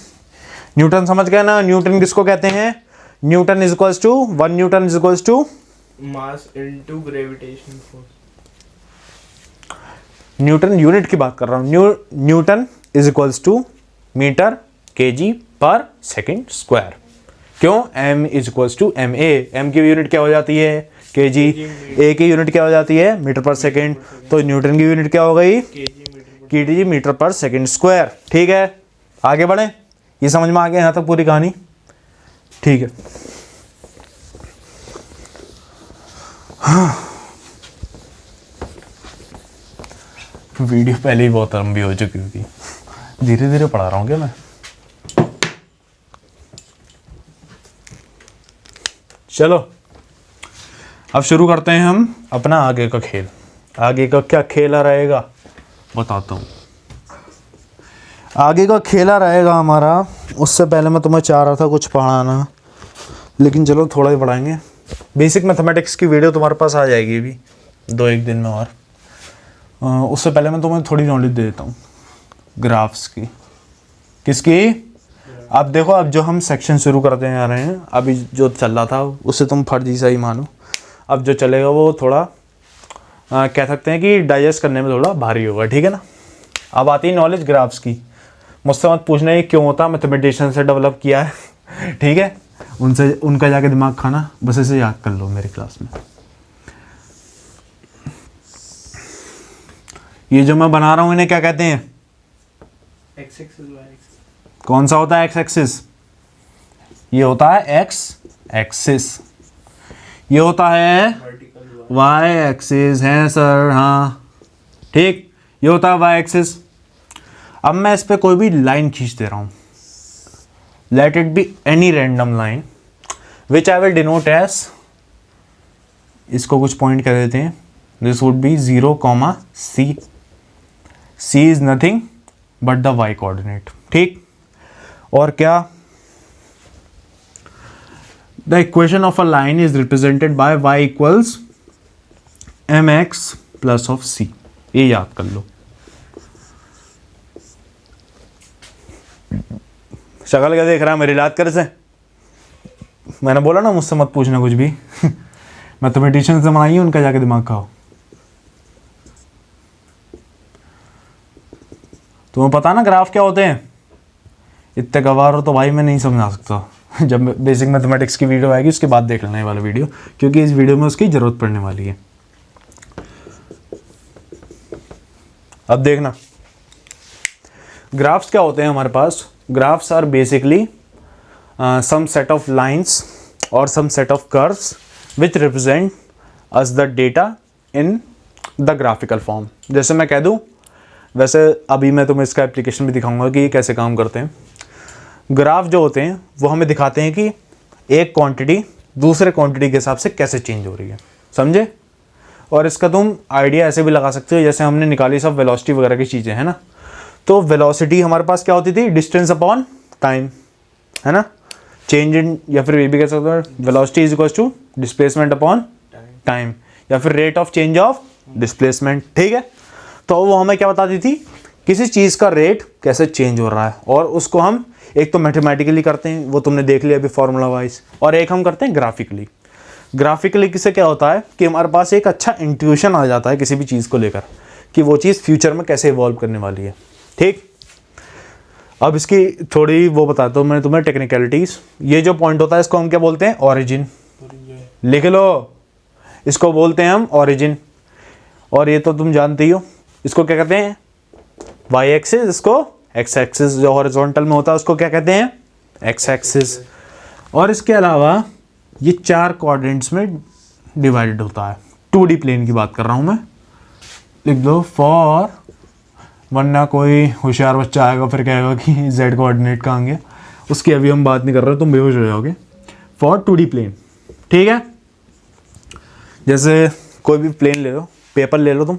न्यूटन समझ गए ना, न्यूटन किसको कहते हैं? Newton is equals to 1 Newton is equals to mass into gravitation force. Newton unit की बात कर रहा हूं, Newton is equals to metre KG per second square. क्यों? m is equals to M A, M की यूनिट क्या हो जाती है, केजी, ए की यूनिट क्या हो जाती है, मीटर पर सेकेंड, तो न्यूटन की यूनिट क्या हो गई, केजी मीटर पर सेकेंड स्क्वायर। ठीक है, आगे बढ़े, ये समझ में आ गया यहाँ तक पूरी कहानी? ठीक है, हाँ। वीडियो पहले ही बहुत लंबी हो चुकी होगी, धीरे धीरे पढ़ा रहा हूँ क्या मैं? चलो अब शुरू करते हैं हम अपना आगे का खेल। आगे का क्या खेला रहेगा बताता हूँ। आगे का खेला रहेगा हमारा, उससे पहले मैं तुम्हें चाह रहा था कुछ पढ़ाना, लेकिन चलो थोड़ा ही पढ़ाएंगे। बेसिक मैथमेटिक्स की वीडियो तुम्हारे पास आ जाएगी अभी 2-1 दिन में, और उससे पहले मैं तुम्हें थोड़ी नॉलेज दे देता हूँ ग्राफ्स की। किसकी? अब देखो, अब जो हम सेक्शन शुरू करते जा रहे हैं, अभी जो चल रहा था उससे तुम फर्जी सा ही मानो, अब जो चलेगा वो थोड़ा कह सकते हैं कि डाइजेस्ट करने में थोड़ा भारी होगा। ठीक है ना? अब आती है नॉलेज ग्राफ्स की। मुझसे मत पूछना ये क्यों होता, मैथमेटिशियन से डेवलप किया है। ठीक है, उनका जाके दिमाग खाना, बस इसे याद कर लो मेरी क्लास में। ये जो मैं बना रहा हूँ इन्हें क्या कहते हैं? X axis Y axis. कौन सा होता है एक्स एक्सिस? ये होता है एक्स एक्सिस, ये होता है वर्टिकल वाई एक्सिस है सर, हाँ ठीक, ये होता है वाई एक्सिस। अब मैं इस पे कोई भी लाइन खींच दे रहा हूँ, let it be any random line which I will denote as, इसको कुछ पॉइंट कर देते हैं, this would be 0, C, C is nothing but the Y coordinate, ठीक। और क्या? The equation of a line is represented by y equals mx plus of c, ये याद कर लो। शक्ल क्या देख रहा है मेरी? याद कर से, मैंने बोला ना मुझसे मत पूछना कुछ भी मैथमेटिशियन से बनाइए, उनका जाके दिमाग खाओ। तुम्हें पता ना ग्राफ क्या होते हैं? इतने गवार हो तो भाई मैं नहीं समझा सकता जब बेसिक मैथमेटिक्स की वीडियो आएगी उसके बाद देख लेना ये वाला वीडियो, क्योंकि इस वीडियो में उसकी ज़रूरत पड़ने वाली है। अब देखना ग्राफ्स क्या होते हैं हमारे पास। Graphs are basically some set of lines और some set of curves which represent us the data in the graphical form. जैसे मैं कह दूँ, वैसे अभी मैं तुम्हें इसका एप्लीकेशन भी दिखाऊंगा कि ये कैसे काम करते हैं। ग्राफ जो होते हैं वो हमें दिखाते हैं कि एक क्वांटिटी दूसरे क्वांटिटी के हिसाब से कैसे चेंज हो रही है, समझे? और इसका तुम आइडिया ऐसे भी लगा सकते हो, जैसे हमने निकाली सब वेलोसिटी वगैरह की चीज़ें, है ना। तो वेलोसिटी हमारे पास क्या होती थी? डिस्टेंस अपॉन टाइम, है ना। चेंज इन, या फिर ये भी कह सकते हो velocity is equals to displacement upon time, या फिर rate of change of displacement, ठीक है। तो वो हमें क्या बताती थी? किसी चीज़ का रेट कैसे चेंज हो रहा है, और उसको हम एक तो मैथमेटिकली करते हैं, वो तुमने देख लिया अभी फॉर्मूला वाइज, और एक हम करते हैं ग्राफिकली। ग्राफिकली किससे क्या होता है कि हमारे पास एक अच्छा इंट्यूशन आ जाता है किसी भी चीज़ को लेकर कि वो चीज़ फ्यूचर में कैसे इवॉल्व करने वाली है, ठीक। अब इसकी थोड़ी वो बताता हूँ मैं तुम्हें टेक्निकलिटीज़। ये जो पॉइंट होता है इसको हम क्या बोलते हैं? ऑरिजिन। लिख लो, इसको बोलते हैं हम ऑरिजिन। और ये तो तुम जानते ही हो, इसको क्या कहते हैं? Y axis. इसको एक्स एक्सिस जो हॉरिजॉन्टल में होता है उसको क्या कहते हैं? X axis. और इसके अलावा ये 4 क्वाड्रेंट्स में डिवाइडेड होता है। 2D प्लेन की बात कर रहा हूँ मैं, लिख दो फॉर, वरना कोई होशियार बच्चा आएगा फिर कहेगा कि z कोऑर्डिनेट कहाँ गया, उसकी अभी हम बात नहीं कर रहे, तुम बेहोश हो जाओगे। फॉर 2D प्लेन, ठीक है। जैसे कोई भी प्लेन ले लो, पेपर ले लो तुम,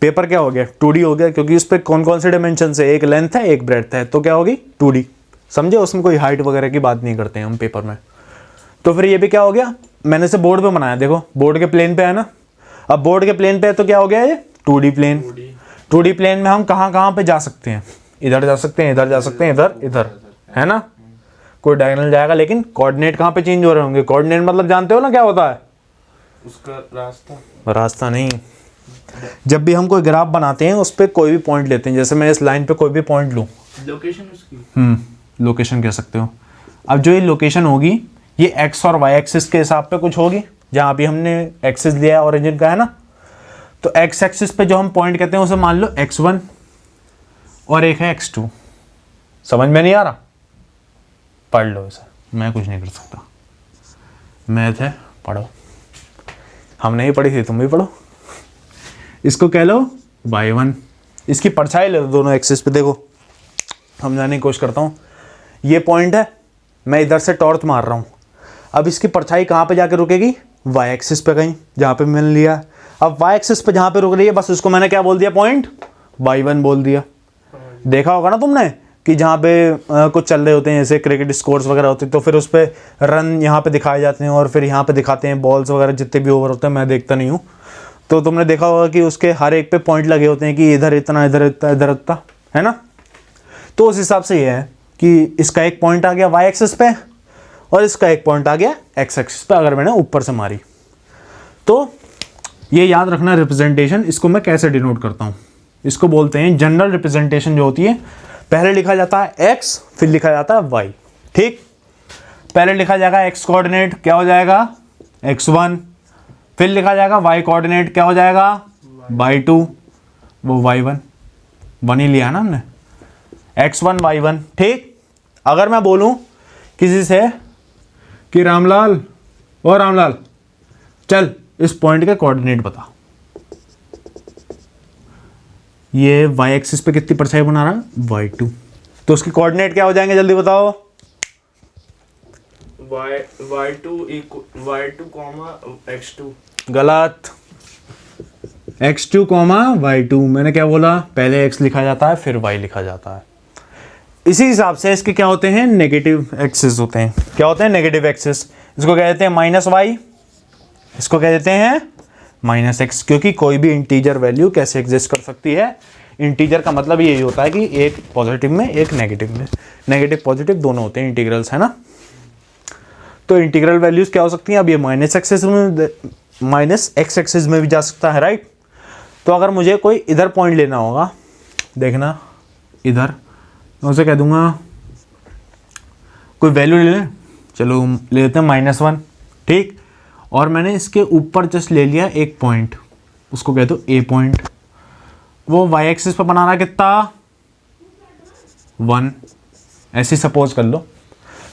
पेपर क्या हो गया? 2D हो गया, क्योंकि उस पर कौन कौन से डायमेंशन है? एक लेंथ है, एक ब्रेड्थ है, तो क्या होगी? 2D, समझे? उसमें कोई हाइट वगैरह की बात नहीं करते हैं हम पेपर में। तो फिर ये भी क्या हो गया? मैंने इसे बोर्ड पे बनाया, देखो बोर्ड के प्लेन पे है ना। अब बोर्ड के प्लेन पे है तो क्या हो गया ये? 2D plane. 2D प्लेन में हम कहाँ कहाँ पे जा सकते हैं? इधर जा सकते हैं, इधर जा सकते हैं, इधर इधर, है ना। कोई डायगोनल जाएगा, लेकिन कोऑर्डिनेट कहाँ पे चेंज हो रहे होंगे? कोऑर्डिनेट मतलब जानते हो ना क्या होता है? उसका रास्ता। रास्ता नहीं, जब भी हम कोई ग्राफ बनाते हैं उस पर कोई भी पॉइंट लेते हैं, जैसे मैं इस लाइन पे कोई भी पॉइंट लूँ, लोकेशन उसकी, लोकेशन कह सकते हो। अब जो ये लोकेशन होगी ये एक्स और वाई एक्सिस के हिसाब पे कुछ होगी, जहाँ भी हमने एक्सिस लिया है ओरिजिन का, है ना। तो एक्स एक्सिस पे जो हम पॉइंट कहते हैं उसे मान लो x1 और एक है x2। समझ में नहीं आ रहा? पढ़ लो इसे, मैं कुछ नहीं कर सकता। मैथ है, पढ़ो। हमने ही पढ़ी थी, तुम भी पढ़ो। इसको कह लो y1, इसकी परछाई ले लो दोनों एक्सिस पे। देखो समझाने की कोशिश करता हूँ, ये पॉइंट है, मैं इधर से टॉर्च मार रहा हूँ। अब इसकी परछाई कहाँ पे जाके रुकेगी? y एक्सिस पे कहीं, जहाँ पे मैंने लिया। अब y एक्सिस पे जहाँ पे रुक रही है, बस उसको मैंने क्या बोल दिया? पॉइंट y1 बोल दिया। देखा होगा ना तुमने कि जहाँ पे कुछ चल रहे होते हैं, जैसे क्रिकेट स्कोर्स वगैरह होते हैं, तो फिर उस पर रन यहाँ पे दिखाए जाते हैं और फिर यहाँ पे दिखाते हैं बॉल्स वगैरह जितने भी ओवर होते हैं। मैं देखता नहीं हूँ, तो तुमने देखा होगा कि उसके हर एक पे पॉइंट लगे होते हैं कि इधर इतना, इधर इतना, इधर इतना, है ना। तो उस हिसाब से ये है कि इसका एक पॉइंट आ गया y एक्सिस पे और इसका एक पॉइंट आ गया x एक्सिस पे, अगर मैंने ऊपर से मारी। तो ये याद रखना रिप्रेजेंटेशन, इसको मैं कैसे डिनोट करता हूँ? इसको बोलते हैं जनरल रिप्रेजेंटेशन। जो होती है पहले लिखा जाता है x, फिर लिखा जाता है y, ठीक। पहले लिखा जाएगा x कोऑर्डिनेट, क्या हो जाएगा? x1। फिर लिखा जाएगा y कोऑर्डिनेट, क्या हो जाएगा? y2। वो y1 1 ही लिया ना हमने, x1 y1। ठीक, अगर मैं बोलूं किसी से कि रामलाल, ओ रामलाल चल इस पॉइंट के कोऑर्डिनेट बता, ये y एक्सिस पे कितनी परछाई बना रहा है, y2, तो उसके कोऑर्डिनेट क्या हो जाएंगे जल्दी बताओ। y2 comma x2। गलत, x2 y2, मैंने क्या बोला, पहले x लिखा जाता है फिर y लिखा जाता है। इसी हिसाब से इसके क्या होते हैं, नेगेटिव एक्सिस होते हैं। क्या होते हैं, नेगेटिव एक्सिस। इसको क्या देते हैं, -y, इसको क्या देते हैं, -x, क्योंकि कोई भी इंटीजर वैल्यू कैसे एग्जिस्ट कर सकती है, इंटीजर का मतलब यही होता है कि एक पॉजिटिव में एक नेगेटिव में, नेगेटिव पॉजिटिव दोनों होते हैं इंटीग्रल्स, है ना। तो इंटीग्रल वैल्यूज क्या हो सकती हैं, अब ये -x एक्सिस में भी जा सकता है, राइट। तो अगर मुझे कोई इधर पॉइंट लेना होगा, देखना इधर, मैं उसे कह दूंगा कोई वैल्यू ले लें, चलो ले लेते हैं -1, ठीक। और मैंने इसके ऊपर जस्ट ले लिया एक पॉइंट, उसको कह दो ए पॉइंट, वो y एक्सिस पर बना रहा है कितना, 1, ऐसे सपोज कर लो।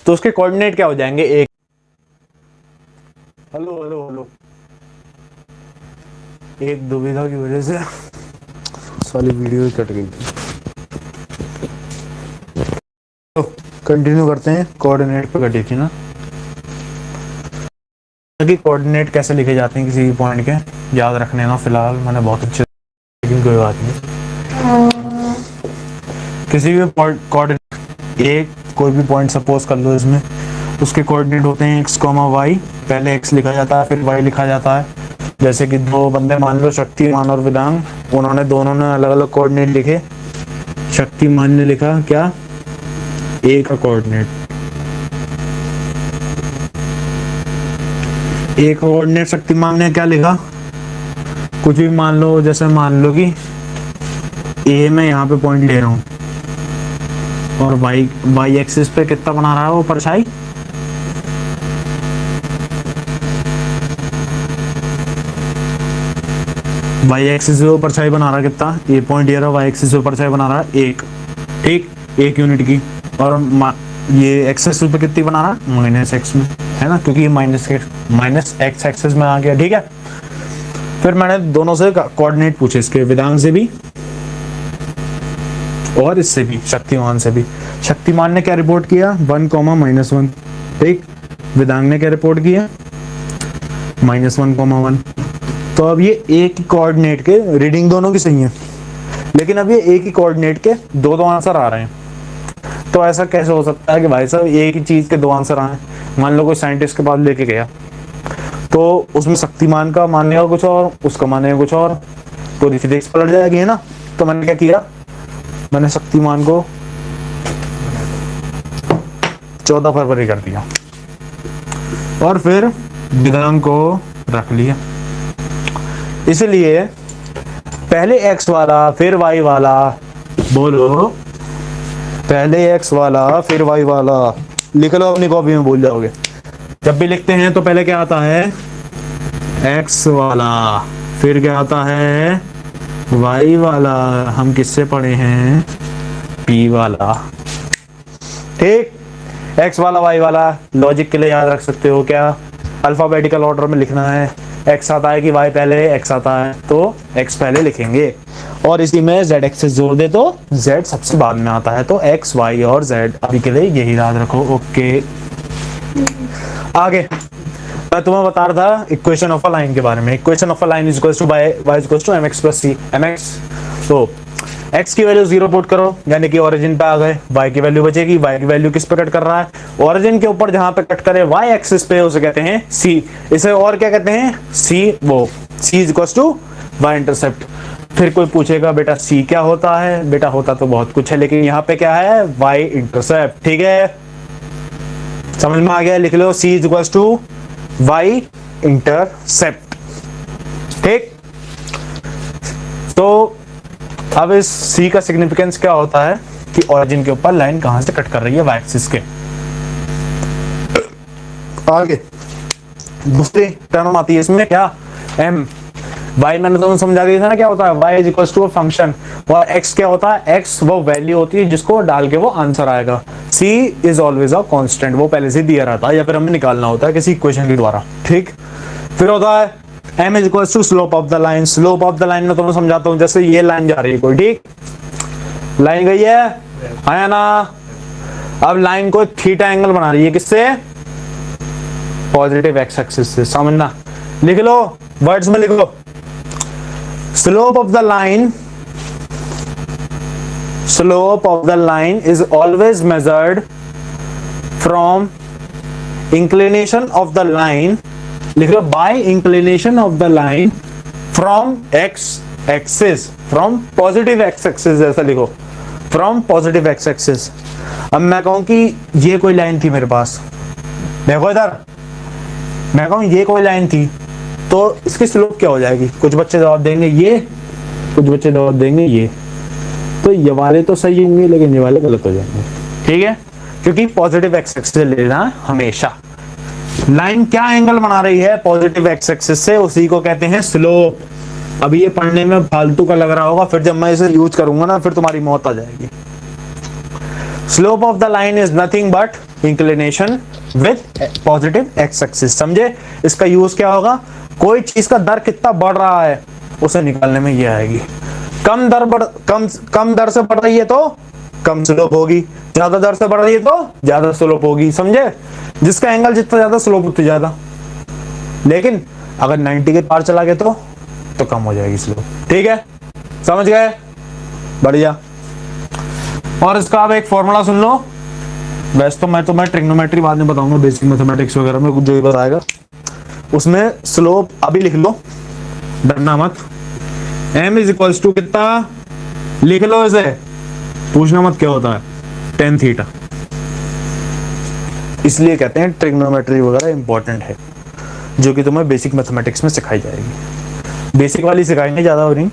तो उसके कोऑर्डिनेट क्या हो जाएंगे, एक, हेलो हेलो हेलो, एक दुविधा की वजह से सारी वीडियो ही कट गई थी। तो कंटिन्यू करते हैं, कोऑर्डिनेट पे कटी थी ना, कि कोऑर्डिनेट कैसे लिखे जाते हैं किसी भी पॉइंट के, याद रखने ना, फिलहाल मैंने बहुत अच्छे, लेकिन कोई बात नहीं। किसी भी कोऑर्डिनेट, एक कोई भी पॉइंट सपोज कर लो, इसमें उसके कोऑर्डिनेट होते हैं x, y, पहले x लिखा जाता है फिर y लिखा जाता है। जैसे कि दो बंदे मान लो, शक्तिमान और वेदांग, उन्होंने दोनों ने अलग अलग कोऑर्डिनेट लिखे। शक्तिमान ने लिखा क्या, a का कोऑर्डिनेट, a का कोऑर्डिनेट शक्तिमान ने क्या लिखा, कुछ भी मान लो, जैसे मान लो कि a मैं यहाँ पे पॉइंट ले रहा हूँ और y एक्सिस पे कितना बना रहा है वो परछाई, y एक्सिस पे वो परछाई बना रहा है कितना, a पॉइंट ये रहा, y एक्सिस पे परछाई बना रहा है 1, ठीक, 1 यूनिट की। और ये x एक्सिस पे कितनी बना रहा है, -x में, है ना, क्योंकि ये -x एक्सिस में आ गया, ठीक है। फिर मैंने दोनों से कोऑर्डिनेट पूछे, इसके वेदांग से भी और इससे भी, शक्तिमान से भी। शक्तिमान ने क्या रिपोर्ट किया, 1, -1, ठीक। वेदांग ने क्या रिपोर्ट किया, -1, 1। तो अब ये एक ही कोऑर्डिनेट के रीडिंग दोनों की सही है, लेकिन अब ये एक ही कोऑर्डिनेट के दो आंसर आ रहे हैं। तो ऐसा कैसे हो सकता है कि भाई साहब एक ही चीज के दो आंसर आए। मान लो कोई साइंटिस्ट के पास लेके गया, तो उसमें शक्तिमान का मानेगा कुछ और, उसका मानेगा कुछ और, पूरी फिजिक्स पलट जाएगी, है ना। तो मैंने क्या किया, मैंने शक्तिमान को 14 फरवरी कर दिया और फिर वेदांग को रख लिया। इसलिए पहले x वाला फिर y वाला, बोलो पहले x वाला फिर y वाला, लिख लो अपनी कॉपी में, भूल जाओगे। जब भी लिखते हैं तो पहले क्या आता है, x वाला, फिर क्या आता है, y वाला, हम किससे पढ़े हैं, p वाला, ठीक। x वाला y वाला लॉजिक के लिए याद रख सकते हो, क्या अल्फाबेटिकल ऑर्डर में लिखना है, x आता है कि y पहले, x आता है तो x पहले लिखेंगे, और इसी में z एक्सिस जोड़ दे तो z सबसे बाद में आता है, तो x, y और z अभी के लिए यही याद रखो, ओके। आगे मैं तुम्हें बता रहा था इक्वेशन ऑफ अ लाइन के बारे में। Equation of a line is equals to y equals to mx plus c, mx, तो x की वैल्यू 0 पुट करो, यानी कि ओरिजिन पे आ गए, y की वैल्यू बचेगी, y की वैल्यू किस पे कट कर रहा है, ओरिजिन के ऊपर जहां पे कट करे y एक्सिस पे, उसे कहते हैं c। इसे और क्या कहते हैं, c, वो c is equals to y intercept. फिर कोई पूछेगा बेटा c क्या होता है, बेटा होता तो बहुत कुछ है, लेकिन यहाँ पे क्या है, y इंटरसेप्ट, ठीक है, समझ में आ गया, लिख लो c is equals to y intercept, ठीक। तो अब इस c का सिग्निफिकेंस क्या होता है कि ओरिजिन के ऊपर लाइन कहां से कट कर रही है, y एक्सिस के। आगे दूसरी टर्म आती है इसमें क्या, m, y मैंने तुम्हें समझा दिया था ना क्या होता है, y is equal to a function, और x क्या होता है, x वो वैल्यू होती है जिसको डाल के वो आंसर आएगा। c is always a constant, वो पहले से दिया रहता है या फिर हमें निकालना होता है किसी इक्वेशन के द्वारा, ठीक। फिर होता है m is equal to slope of the line. Slope of the line में तुम्हें समझाता हूँ, जैसे ये लाइन जा रही है कोई, ठीक, लाइन गई है, आया ना। अब लाइन को थीटा एंगल बना रही है, किससे, पॉजिटिव एक्स एक्सिस से, समझना। लिख लो, वर्ड्स में लिखो, slope of the line is always measured from inclination of the line, लिख लो, by inclination of the line from X axis, from positive X axis, जैसा लिखो, फ्रॉम पॉजिटिव एक्स एक्सिस। अब मैं कहूं कि ये कोई लाइन थी मेरे पास, देखो इधर, मैं कहूं ये कोई लाइन थी, तो इसकी स्लोप क्या हो जाएगी, कुछ बच्चे जवाब देंगे ये, कुछ बच्चे जवाब देंगे ये, तो ये वाले तो सही होंगे लेकिन ये वाले गलत हो जाएंगे, ठीक है, क्योंकि पॉजिटिव एक्स एक्सिस से लेना हमेशा। लाइन क्या एंगल बना रही है पॉजिटिव एक्स एक्सिस से, उसी को कहते हैं स्लोप। अभी ये पढ़ने में फालतू का लग रहा होगा, फिर जब मैं इसे यूज करूंगा ना फिर तुम्हारी मौत आ जाएगी। Slope of the line is nothing but inclination with positive X axis, समझे। इसका यूज क्या होगा, कोई चीज का दर कितना बढ़ रहा है उसे निकालने में ये आएगी। कम दर से बढ़ रही है तो कम स्लोप होगी, ज्यादा दर से बढ़ रही है तो ज्यादा स्लोप होगी, समझे। जिसका एंगल जितना ज्यादा स्लोप उतनी ज्यादा, लेकिन अगर 90 के पार चला गया तो कम हो जाएगी स्लोप, ठीक है, समझ गए, बढ़िया। और इसका अब एक फॉर्मूला सुन लो, वैसे तो मैं तुम्हें ट्रिग्नोमेट्री बाद में बताऊंगा, बेसिक मैथमेटिक्स वगैरह में कुछ जो भी बताएगा, उसमें स्लोप अभी लिख लो, डरना मत। m इज इक्वल टू कितना, लिख लो इसे, पूछना मत क्या होता है, tan थीटा। इसलिए कहते हैं ट्रिग्नोमेट्री वगैरह इंपॉर्टेंट है, जो कि तुम्हें बेसिक मैथमेटिक्स में सिखाई जाएगी, बेसिक वाली सिखाएंगे, ज्यादा हो नहीं,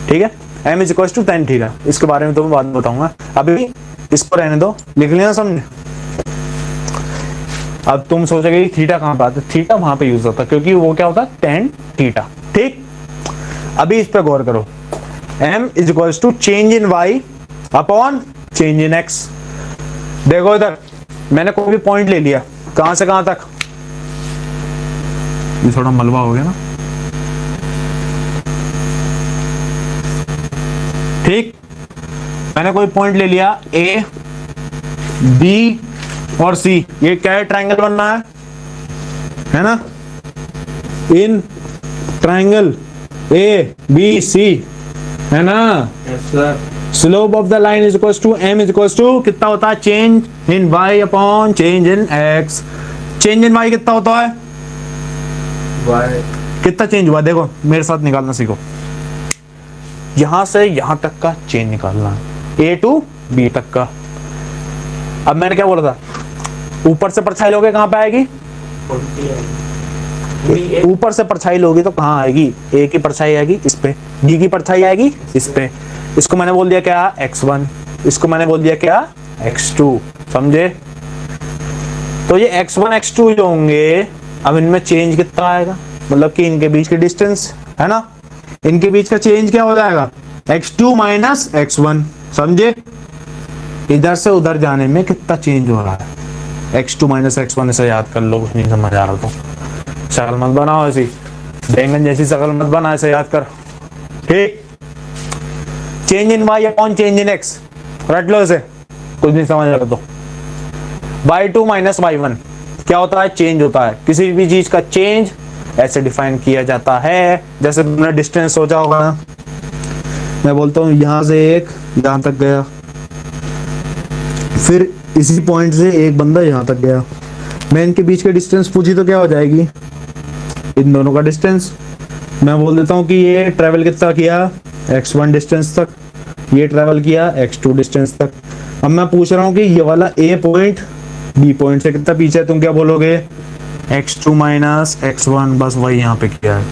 ठीक है। m is equal to tan theta, इसके बारे में तुम्हें बाद में बताऊंगा, अभी इसको रहने दो, लिख लेना, समझे। अब तुम सोचोगे थीटा कहां पे आता है, थीटा वहां पे यूज होता है क्योंकि वो क्या होता है, tan थीटा, ठीक। अभी इस पे गौर करो, m इज इक्वल टू change in y upon change in x। देखो इधर मैंने कोई भी पॉइंट ले लिया, कहां से कहां तक, ये थोड़ा मलबा हो गया ना, ठीक। मैंने कोई पॉइंट ले लिया a, b और c, ये क्या है, ट्रायंगल बनना है ना, in triangle a b c, है ना। Yes sir. Slope of the line is equal to m is equal to कितना होता है, change in y upon change in x। Change in y कितना होता है, Y. कितना चेंज हुआ, देखो मेरे साथ निकालना सीखो, यहां से यहां तक का चेंज निकालना है, a टू b तक का। अब मैंने क्या बोला था, ऊपर से परछाई लोगे कहां पे आएगी, ऊपर से परछाई लोगी तो कहां आएगी, a की परछाई आएगी इस पे, b की परछाई आएगी इस पे, इसको मैंने बोल दिया क्या, x1, इसको मैंने बोल दिया क्या, x2, समझे। तो ये x1 x2 जो होंगे, अब इनमें चेंज कितना आएगा, मतलब कि इनके बीच की डिस्टेंस है ना, इनके बीच का चेंज क्या हो जाएगा, x2 माइनस x1, समझे। इधर से उधर जाने में कितना चेंज हो रहा है, x2 माइनस x1, इसे याद कर लो, कुछ नहीं समझ आ रहा तो शक्ल मत बनाओ ऐसी, बैंगन जैसी शक्ल मत बना, ऐसे याद कर, ठीक। Change in y upon change in x, रट लो इसे, कुछ नहीं समझ रहा तो। y2 माइनस y1 क्या होता है, चेंज होता है, किसी भी चीज का चेंज ऐसे डिफाइन किया जाता है, जैसे तुमने डिस्टेंस सोचा होगा ना, मैं बोलता हूँ यहां से एक यहां तक गया, फिर इसी पॉइंट से एक बंदा यहां तक गया, मैं इनके बीच की डिस्टेंस पूछी तो क्या हो जाएगी, इन दोनों का डिस्टेंस। मैं बोल देता हूँ कि ये ट्रेवल कितना किया, x1 डिस्टेंस तक, ये ट्रेवल किया x2 डिस्टेंस तक। अब मैं पूछ रहा हूँ कि ये वाला a पॉइंट b पॉइंट से कितना पीछे है, तुम क्या बोलोगे, x2 माइनस x1, बस वही यहाँ पे किया है।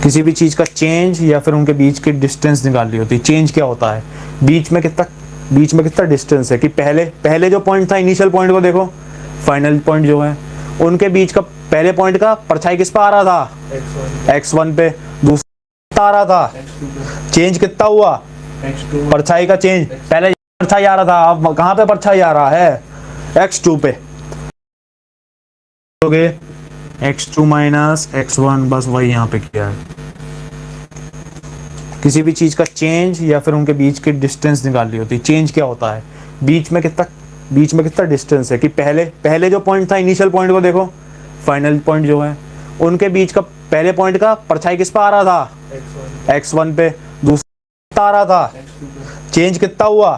किसी भी चीज का चेंज या फिर उनके बीच की डिस्टेंस निकालनी होती है। चेंज क्या होता है, बीच में कितना डिस्टेंस है, कि पहले जो पॉइंट था, इनिशियल पॉइंट को देखो, फाइनल पॉइंट जो है, उनके बीच का पहले पॉइंट का परछाई किस पे आ रहा था, x1 पे, दूसरा आ रहा था, चेंज कितना हुआ, परछाई का चेंज, पहले परछाई आ रहा था, अब कहाँ पे परछाई आ रहा है, x2 पे, x2 माइनस x1, बस वही यहाँ पे किया है। किसी भी चीज का चेंज या फिर उनके बीच की डिस्टेंस निकाल ली होती है। चेंज क्या होता है, बीच में कितना डिस्टेंस है, कि पहले जो पॉइंट था, इनिशियल पॉइंट को देखो, फाइनल पॉइंट जो है, उनके बीच का पहले पॉइंट का परछाई किस पे आ रहा था, x1 पे, दूसरा आ रहा था, चेंज कितना हुआ,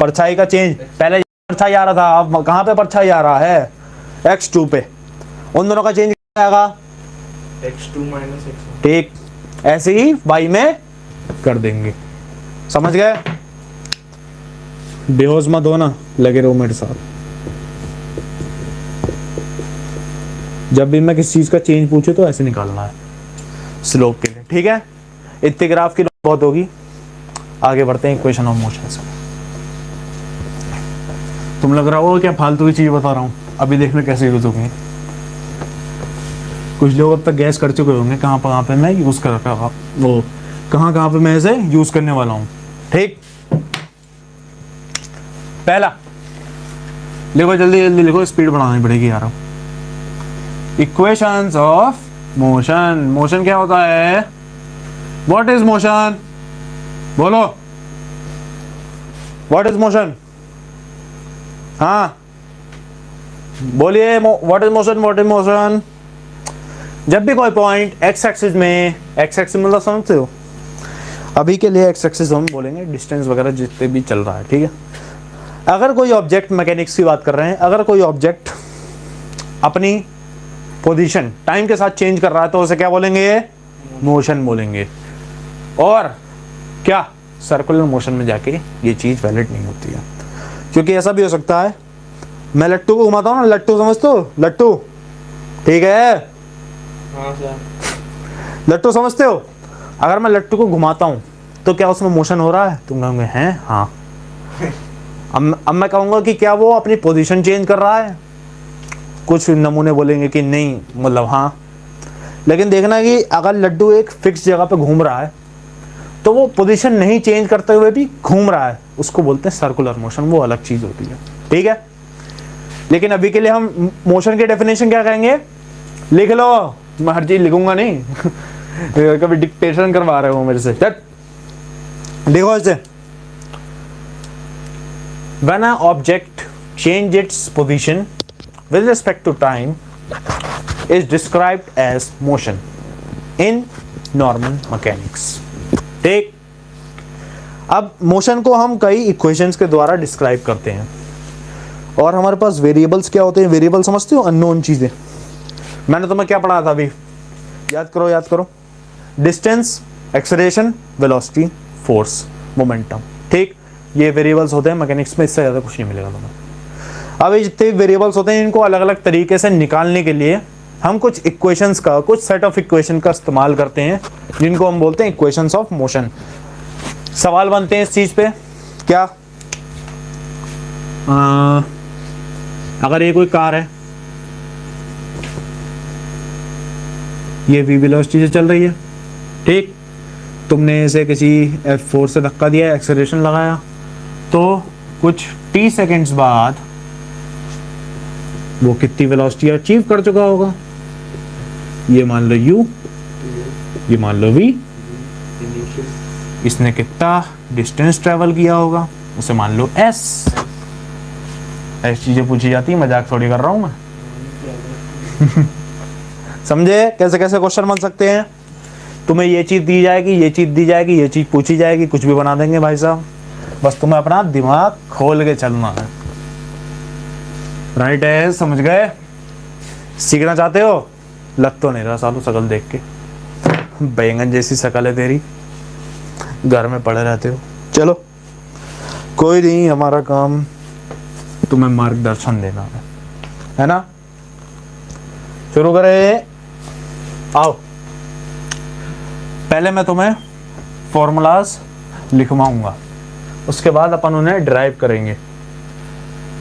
परछाई का चेंज, पहले परछाई आ रहा था, अब कहाँ पे परछाई आ रहा है, x2 पे, उन दोनों का चेंज क्या आएगा, x2 माइनस x1। ठीक, ऐसे ही y में कर देंगे। समझ गए? बेहोश मत हो ना, लगे रहो मेरे साथ। जब भी मैं किसी चीज का चेंज पूछूं तो ऐसे निकालना है स्लोप के लिए, ठीक है? इतने ग्राफ की बहुत होगी, आगे बढ़ते हैं इक्वेशन ऑफ मोशन से। तुम लग रहा होगा क्या फालतू की चीज बता रहा हूं, अभी देखना कैसे यूज होगी। कुछ लोग अब तक गैस कर चुके होंगे कहाँ पे मैं यूज कर रखा, वो कहाँ पे मैं इसे यूज करने वाला हूँ। ठीक, पहला लिखो, जल्दी जल्दी लिखो, स्पीड बढ़ानी पड़ेगी यार। Equations of motion. मोशन क्या होता है, व्हाट इज मोशन, बोलो, व्हाट इज मोशन, हाँ बोलिए, what is motion, what is motion. जब भी कोई पॉइंट एक्स एक्सिस में, एक्स एक्सिस मतलब समझते हो, अभी के लिए एक्स एक्सिस हम बोलेंगे डिस्टेंस वगैरह जितने भी चल रहा है, ठीक है। अगर कोई ऑब्जेक्ट, मैकेनिक्स की बात कर रहे हैं, अगर कोई ऑब्जेक्ट अपनी पोजीशन टाइम के साथ चेंज कर रहा है तो उसे क्या बोलेंगे, मोशन बोलेंगे। और क्या सर्कुलर मोशन में जाके ये चीज वैलिड नहीं होती है, क्योंकि ऐसा भी हो सकता है, मैं लट्टू को घुमाता हूँ ना, लट्टू समझते हो, लट्टू, ठीक है, हाँ सर। लट्टू समझते हो, अगर मैं लट्टू को घुमाता हूँ तो क्या उसमें मोशन हो रहा है, तुम कहोगे हैं हाँ। अब मैं कहूँगा कि क्या वो अपनी पोजीशन चेंज कर रहा है, कुछ नमूने बोलेंगे कि नहीं, मतलब हाँ। लेकिन देखना कि अगर लड्डू एक फिक्स जगह पे घूम रहा है तो वो पोजीशन नहीं चेंज करते हुए भी घूम रहा है, उसको बोलते हैं सर्कुलर मोशन, वो अलग चीज होती है, ठीक है। लेकिन अभी के लिए हम मोशन के डेफिनेशन क्या कहेंगे, लिख लो, मैं हर चीज लिखूंगा नहीं कभी डिक्टेशन करवा रहे हो मेरे से, देखो इसे, when an object change its position with respect to time is described as motion in normal mechanics। ठीक, अब मोशन को हम कई इक्वेशंस के द्वारा डिस्क्राइब करते हैं, और हमारे पास वेरिएबल्स क्या होते हैं, वेरिएबल समझते हो, अननोन चीजें। मैंने तुम्हें क्या पढ़ाया था अभी, याद करो, distance, acceleration, velocity, force, momentum, ठीक, ये वेरिएबल्स होते हैं मैकेनिक्स में, इससे ज़्यादा कुछ नहीं मिलेगा तुम्हें। अब ये जितने वेरिएबल्स होते हैं इनको अलग अलग तरीके से निकालने के लिए हम कुछ इक्वेशंस का, कुछ सेट ऑफ इक्वेशन का इस्तेमाल करते हैं, जिनको हम बोलते हैं इक्वेशंस ऑफ मोशन। सवाल बनते हैं इस चीज़ पे, क्या अगर ये कोई कार है, ये v वेलोसिटी से चल रही है, ठीक, तुमने इसे किसी F4 से धक्का दिया, एक्सेलरेशन लगाया, तो कुछ t सेकेंड्स बाद वो कितनी वेलोसिटी अचीव कर चुका होगा, ये मान लो u, ये मान लो v, इसने कितना डिस्टेंस ट्रेवल किया होगा, उसे मान लो s। ऐसी चीजें पूछी जाती है, मजाक थोड़ी कर रहा हूं मैं समझे कैसे कैसे क्वेश्चन बन सकते हैं। तुम्हें ये चीज दी जाएगी, ये चीज दी जाएगी, ये चीज पूछी जाएगी, कुछ भी बना देंगे भाई साहब, बस तुम्हें अपना दिमाग खोल के चलना है, राइट है, समझ गए। सीखना चाहते हो, लग तो नहीं रहा सालू शकल देख के, बैंगन जैसी शकल है तेरी, घर में पड़े रहते हो। चलो कोई नहीं, हमारा काम तुम्हें मार्गदर्शन देना है ना। शुरू करें, आओ। पहले मैं तुम्हें फॉर्मूलाज लिखवाऊंगा, उसके बाद अपन उन्हें ड्राइव करेंगे।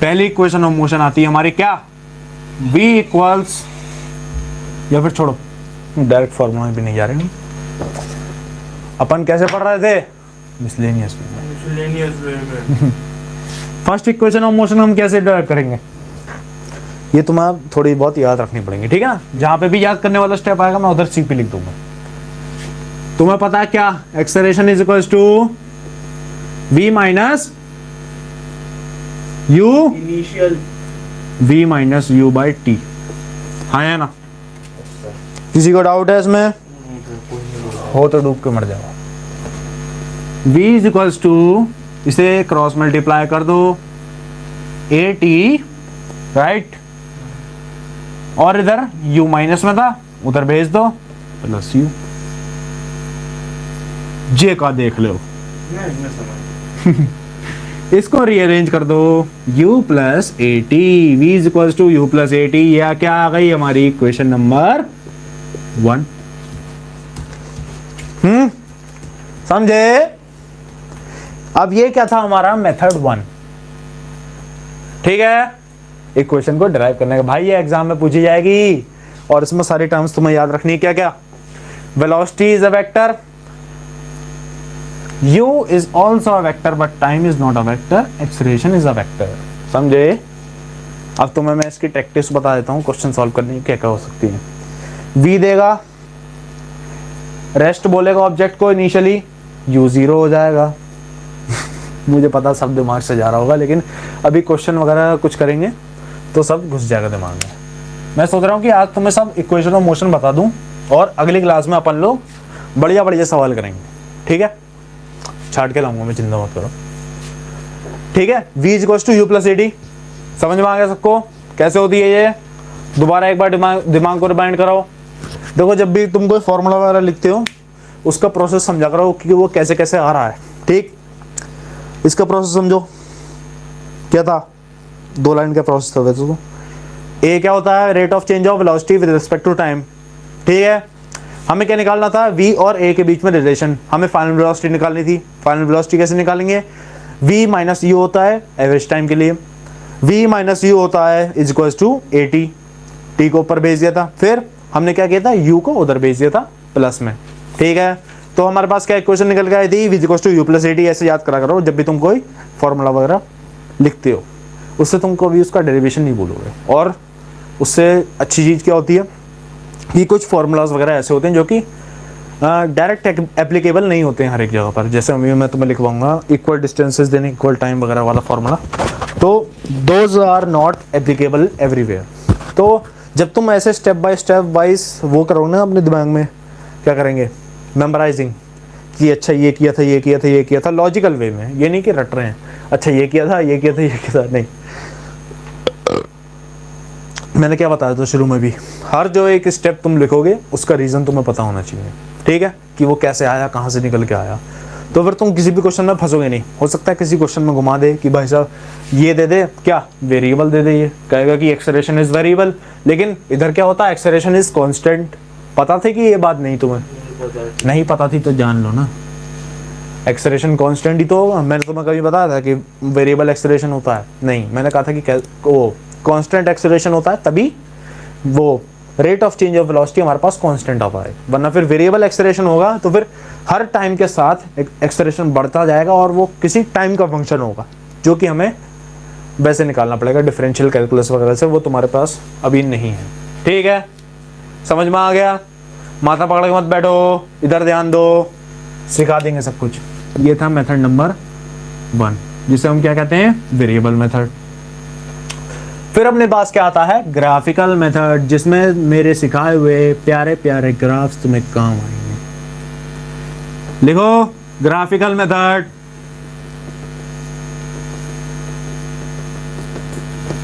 पहली इक्वेशन ऑफ मोशन आती है हमारी क्या, v इक्वल्स या फिर छोड़ो, डायरेक्ट फॉर्मूला भी नहीं जा रहे हम। अपन कैसे पढ़ रहे थे? मिसलेनियस में। मिसलेनियस वे में। फर्स्ट इक्वेशन ऑफ मोशन हम कैसे डिराइव करेंगे, ये तुम्हें थोड़ी बहुत याद रखनी पड़ेंगी, ठीक है ना। जहां पे भी याद करने वाला स्टेप आएगा मैं उधर सीपी लिख दूंगा। तुम्हें पता है क्या, acceleration is equal to v minus u, initial v minus u by T. हाँ है ना, किसी को डाउट है इसमें? हो तो डूब के मर जाओ। v इज इक्वल्स टू, इसे क्रॉस मल्टीप्लाई कर दो a t, राइट, और इधर u माइनस में था उधर भेज दो प्लस u। j का देख लो, मैं समझ। इसको रीअरेंज कर दो, u plus A T, V is equal to U plus A T. यह क्या आ गई हमारी इक्वेशन नंबर 1। समझे? अब ये क्या था हमारा मेथड 1, ठीक है। इक्वेशन को डिराइव करने का भाई ये एग्जाम में पूछी जाएगी, और इसमें सारी टर्म्स तुम्हें याद रखनी है। क्या क्या? Velocity is a vector, u is also a vector but time is not a vector, acceleration is a vector। समझे? अब तुम्हें मैं इसकी टैक्टिक्स बता देता हूँ क्वेश्चन सॉल्व करने की क्या क्या हो सकती है। v देगा, रेस्ट बोलेगा ऑब्जेक्ट को इनिशियली, u 0 हो जाएगा। मुझे पता सब दिमाग से जा रहा होगा, लेकिन अभी क्वेश्चन वगैरह कुछ करेंगे तो सब घुस जाएगा दिमाग में। मैं सोच रहा हूँ कि आज तुम्हें सब इक्वेशन ऑफ मोशन बता दूं, और अगली क्लास में अपन लोग बढ़िया बढ़िया सवाल करेंगे, ठीक है। छाट के लाऊंगा मैं, चिंता मत करो, ठीक है। v is equal to U plus A T, समझ में आ गया सबको कैसे होती है ये? दोबारा एक बार दिमाग को रिमाइंड कराओ। देखो जब भी तुम कोई फॉर्मूला वगैरह लिखते हो उसका प्रोसेस समझा करो कि वो कैसे कैसे आ रहा है, ठीक। इसका प्रोसेस समझो, क्या था? 2 लाइन का प्रोसेस था वैसे तो। ए क्या होता है? Rate of change of velocity with respect to time, ठीक है। हमें क्या निकालना था? v और a के बीच में रिलेशन, हमें फाइनल वेलोसिटी निकालनी थी। फाइनल वेलोसिटी कैसे निकालेंगे? v माइनस यू होता है एवरेज टाइम के लिए, v माइनस यू होता है is equal to A T, T को ऊपर भेज दिया था, फिर हमने क्या किया था? u को उधर भेज दिया था प्लस में, ठीक है। तो हमारे पास क्या इक्वेशन निकल के आई थी? v is equal to U plus A T. ऐसे याद करा करो जब भी तुम कोई फॉर्मूला वगैरह लिखते हो, उससे तुम कभी उसका डेरिवेशन नहीं भूलोगे। और उससे अच्छी चीज़ क्या होती है कि कुछ फार्मूलाज वगैरह ऐसे होते हैं जो कि डायरेक्ट एप्लीकेबल नहीं होते हैं हर एक जगह पर। जैसे मैं तुम्हें लिखवाऊंगा इक्वल डिस्टेंसेस देने इक्वल टाइम वगैरह वाला फार्मूला, तो those are not applicable everywhere. तो जब तुम ऐसे स्टेप बाय स्टेप वाइज वो करोगे ना अपने दिमाग में, क्या करेंगे? मेमोराइजिंग, कि अच्छा ये किया था, ये किया था, ये किया था, लॉजिकल वे में, ये नहीं कि रट रहे हैं, अच्छा ये किया था, ये किया था, ये किया था, नहीं। मैंने क्या बताया था शुरू में भी, हर जो एक स्टेप तुम लिखोगे उसका रीज़न तुम्हें पता होना चाहिए, ठीक है, कि वो कैसे आया, कहाँ से निकल के आया। तो फिर तुम किसी भी क्वेश्चन में फंसोगे नहीं। हो सकता है किसी क्वेश्चन में घुमा दे कि भाई साहब ये दे दे, क्या वेरिएबल दे दे, ये कहेगा कि एक्सेलरेशन इज वेरिएबल, लेकिन इधर क्या होता है? Acceleration is constant. पता थी कि ये बात नहीं तुम्हें नहीं पता थी तो जान लो ना, एक्सेलरेशन कांस्टेंट ही तो होगा। मैंने तुम्हें कभी बताया था कि वेरिएबल एक्सेलरेशन होता है? नहीं, मैंने कहा था कि वो कांस्टेंट एक्सेलरेशन होता है, तभी वो rate of change of velocity हमारे पास कांस्टेंट आता है। वरना फिर वेरिएबल एक्सेलरेशन होगा तो फिर हर टाइम के साथ एक्सेलरेशन बढ़ता जाएगा और वो किसी टाइम का फंक्शन होगा, जो कि हमें वैसे निकालना पड़ेगा डिफरेंशियल कैलकुलस वगैरह से, वो तुम्हारे पास अभी नहीं है, ठीक है। समझ में आ गया? माथा पकड़ के मत बैठो, इधर ध्यान दो, सिखा देंगे सब कुछ। ये था मेथड नंबर 1, जिसे हम क्या कहते हैं? Variable method. फिर अपने पास क्या आता है? ग्राफिकल मेथड, जिसमें मेरे सिखाए हुए प्यारे प्यारे ग्राफ्स तुम्हें काम आएंगे। लिखो ग्राफिकल मेथड।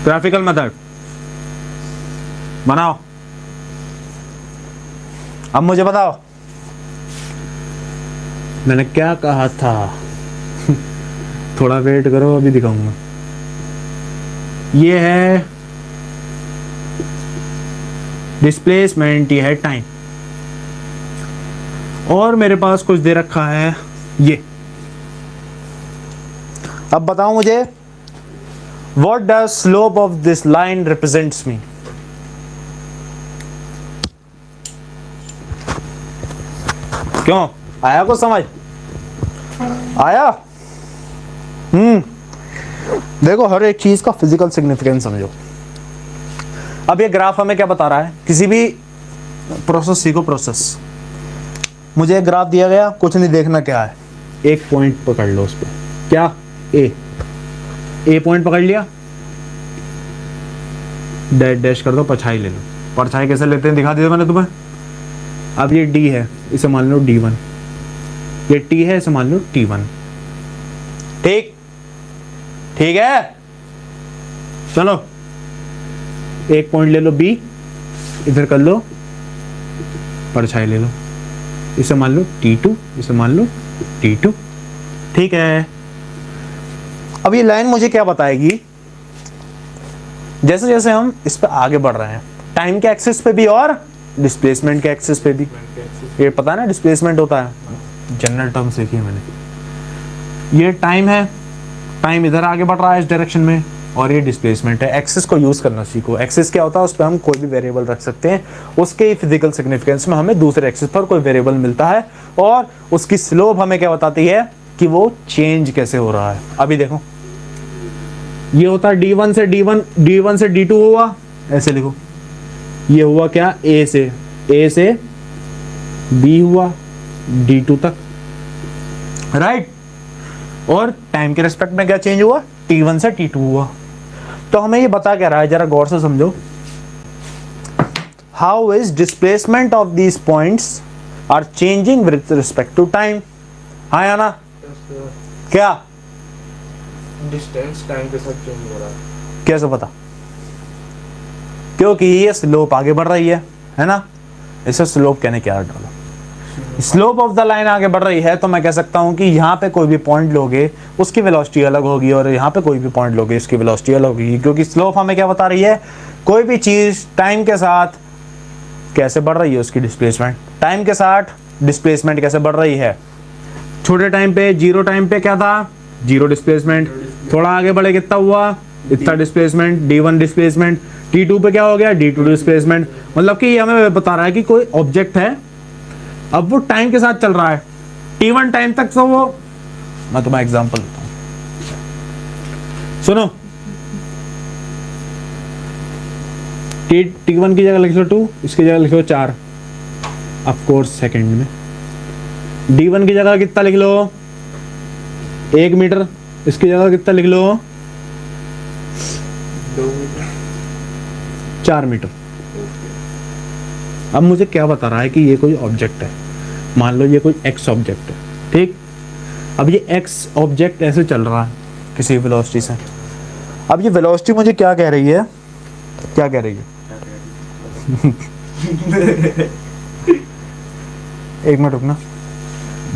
ग्राफिकल मेथड बनाओ। अब मुझे बताओ मैंने क्या कहा था? थोड़ा वेट करो, अभी दिखाऊंगा। ये है डिस्प्लेसमेंट, ये है टाइम, और मेरे पास कुछ दे रखा है ये। अब बताओ मुझे, what does slope of this line represents me? क्यों आया कुछ समझ आया? देखो हर एक चीज का फिजिकल सिग्निफिकेंस समझो। अब ये ग्राफ हमें क्या बता रहा है? किसी भी प्रोसेस सीखो प्रोसेस। मुझे एक ग्राफ दिया गया, कुछ नहीं देखना क्या है, एक पॉइंट पकड़ लो उस पर, क्या ए पॉइंट पकड़ लिया, डैश डैश कर दो, परछाई ले लो। परछाई कैसे लेते हैं दिखा दिया मैंने तुम्हें। अब ये डी है, इसे मान लो D1, ये टी है, इसे मान लो T1। ठीक ठीक है, चलो एक पॉइंट ले लो B, इधर कर लो, परछाई ले लो, इसे मान लो T2, इसे मान लो T2। ठीक है, अब ये लाइन मुझे क्या बताएगी? जैसे जैसे हम इस पे आगे बढ़ रहे हैं, टाइम के एक्सिस पे भी और डिस्प्लेसमेंट के एक्सिस पे भी। ये पता है ना डिस्प्लेसमेंट होता है, जनरल टर्म सीखी है मैंने। ये टाइम है, टाइम इधर आगे बढ़ रहा है इस डायरेक्शन में, और ये डिस्प्लेसमेंट है। एक्सिस को यूज करना सीखो। एक्सिस क्या होता है? उस पर हम कोई भी वेरिएबल रख सकते हैं, उसके फिजिकल सिग्निफिकेंस में हमें दूसरे एक्सिस पर कोई वेरिएबल मिलता है, और उसकी स्लोप हमें क्या बताती है कि वो चेंज कैसे हो रहा है। अभी देखो ये होता है D1 से D2 हुआ, ऐसे लिखो। ये हुआ क्या? A से B हुआ D2 तक, राइट। और टाइम के रेस्पेक्ट में क्या चेंज हुआ? T1 से T2 हुआ। तो हमें ये बता क्या रहा है, जरा गौर से समझो। How is displacement of these points are changing with respect to time? हाँ या ना? क्या डिस्टेंस टाइम के साथ चेंज हो रहा है। कैसे पता? क्योंकि ये स्लोप आगे बढ़ रही है ना? इसे स्लोप कहने क्या डालो। स्लोप ऑफ द लाइन आगे बढ़ रही है, तो मैं कह सकता हूं कि यहाँ पे कोई भी पॉइंट लोगे उसकी वेलोसिटी अलग होगी, और यहाँ पे कोई भी पॉइंट लोगे उसकी वेलोसिटी अलग होगी, क्योंकि स्लोप हमें क्या बता रही है? कोई भी चीज टाइम के साथ कैसे बढ़ रही है, उसकी डिस्प्लेसमेंट। टाइम के साथ डिस्प्लेसमेंट कैसे बढ़ रही है? छोटे टाइम पे, जीरो टाइम पे क्या था? Zero displacement. थोड़ा आगे बढ़े कितना हुआ? इतना डिस्प्लेसमेंट, D1 डिस्प्लेसमेंट। T2 पे क्या हो गया? D2 displacement. मतलब कि ये हमें बता रहा है कि कोई ऑब्जेक्ट है, अब वो टाइम के साथ चल रहा है, T1 टाइम तक। तो वो, मैं तुम्हें एग्जांपल देता हूं, सुनो। T1 की जगह लिख लो 2, इसकी जगह लिख लो 4, ऑफ कोर्स सेकंड में। D1 की जगह कितना लिख लो? 1 मीटर, इसकी जगह कितना लिख लो? 2 मीटर, 4 मीटर। अब मुझे क्या बता रहा है कि ये कोई ऑब्जेक्ट है, मान लो ये कोई एक्स ऑब्जेक्ट है, ठीक। अब ये एक्स ऑब्जेक्ट ऐसे चल रहा है किसी वेलोसिटी से। अब ये वेलोसिटी मुझे क्या कह रही है? क्या कह रही है? एक मिनट रुकना।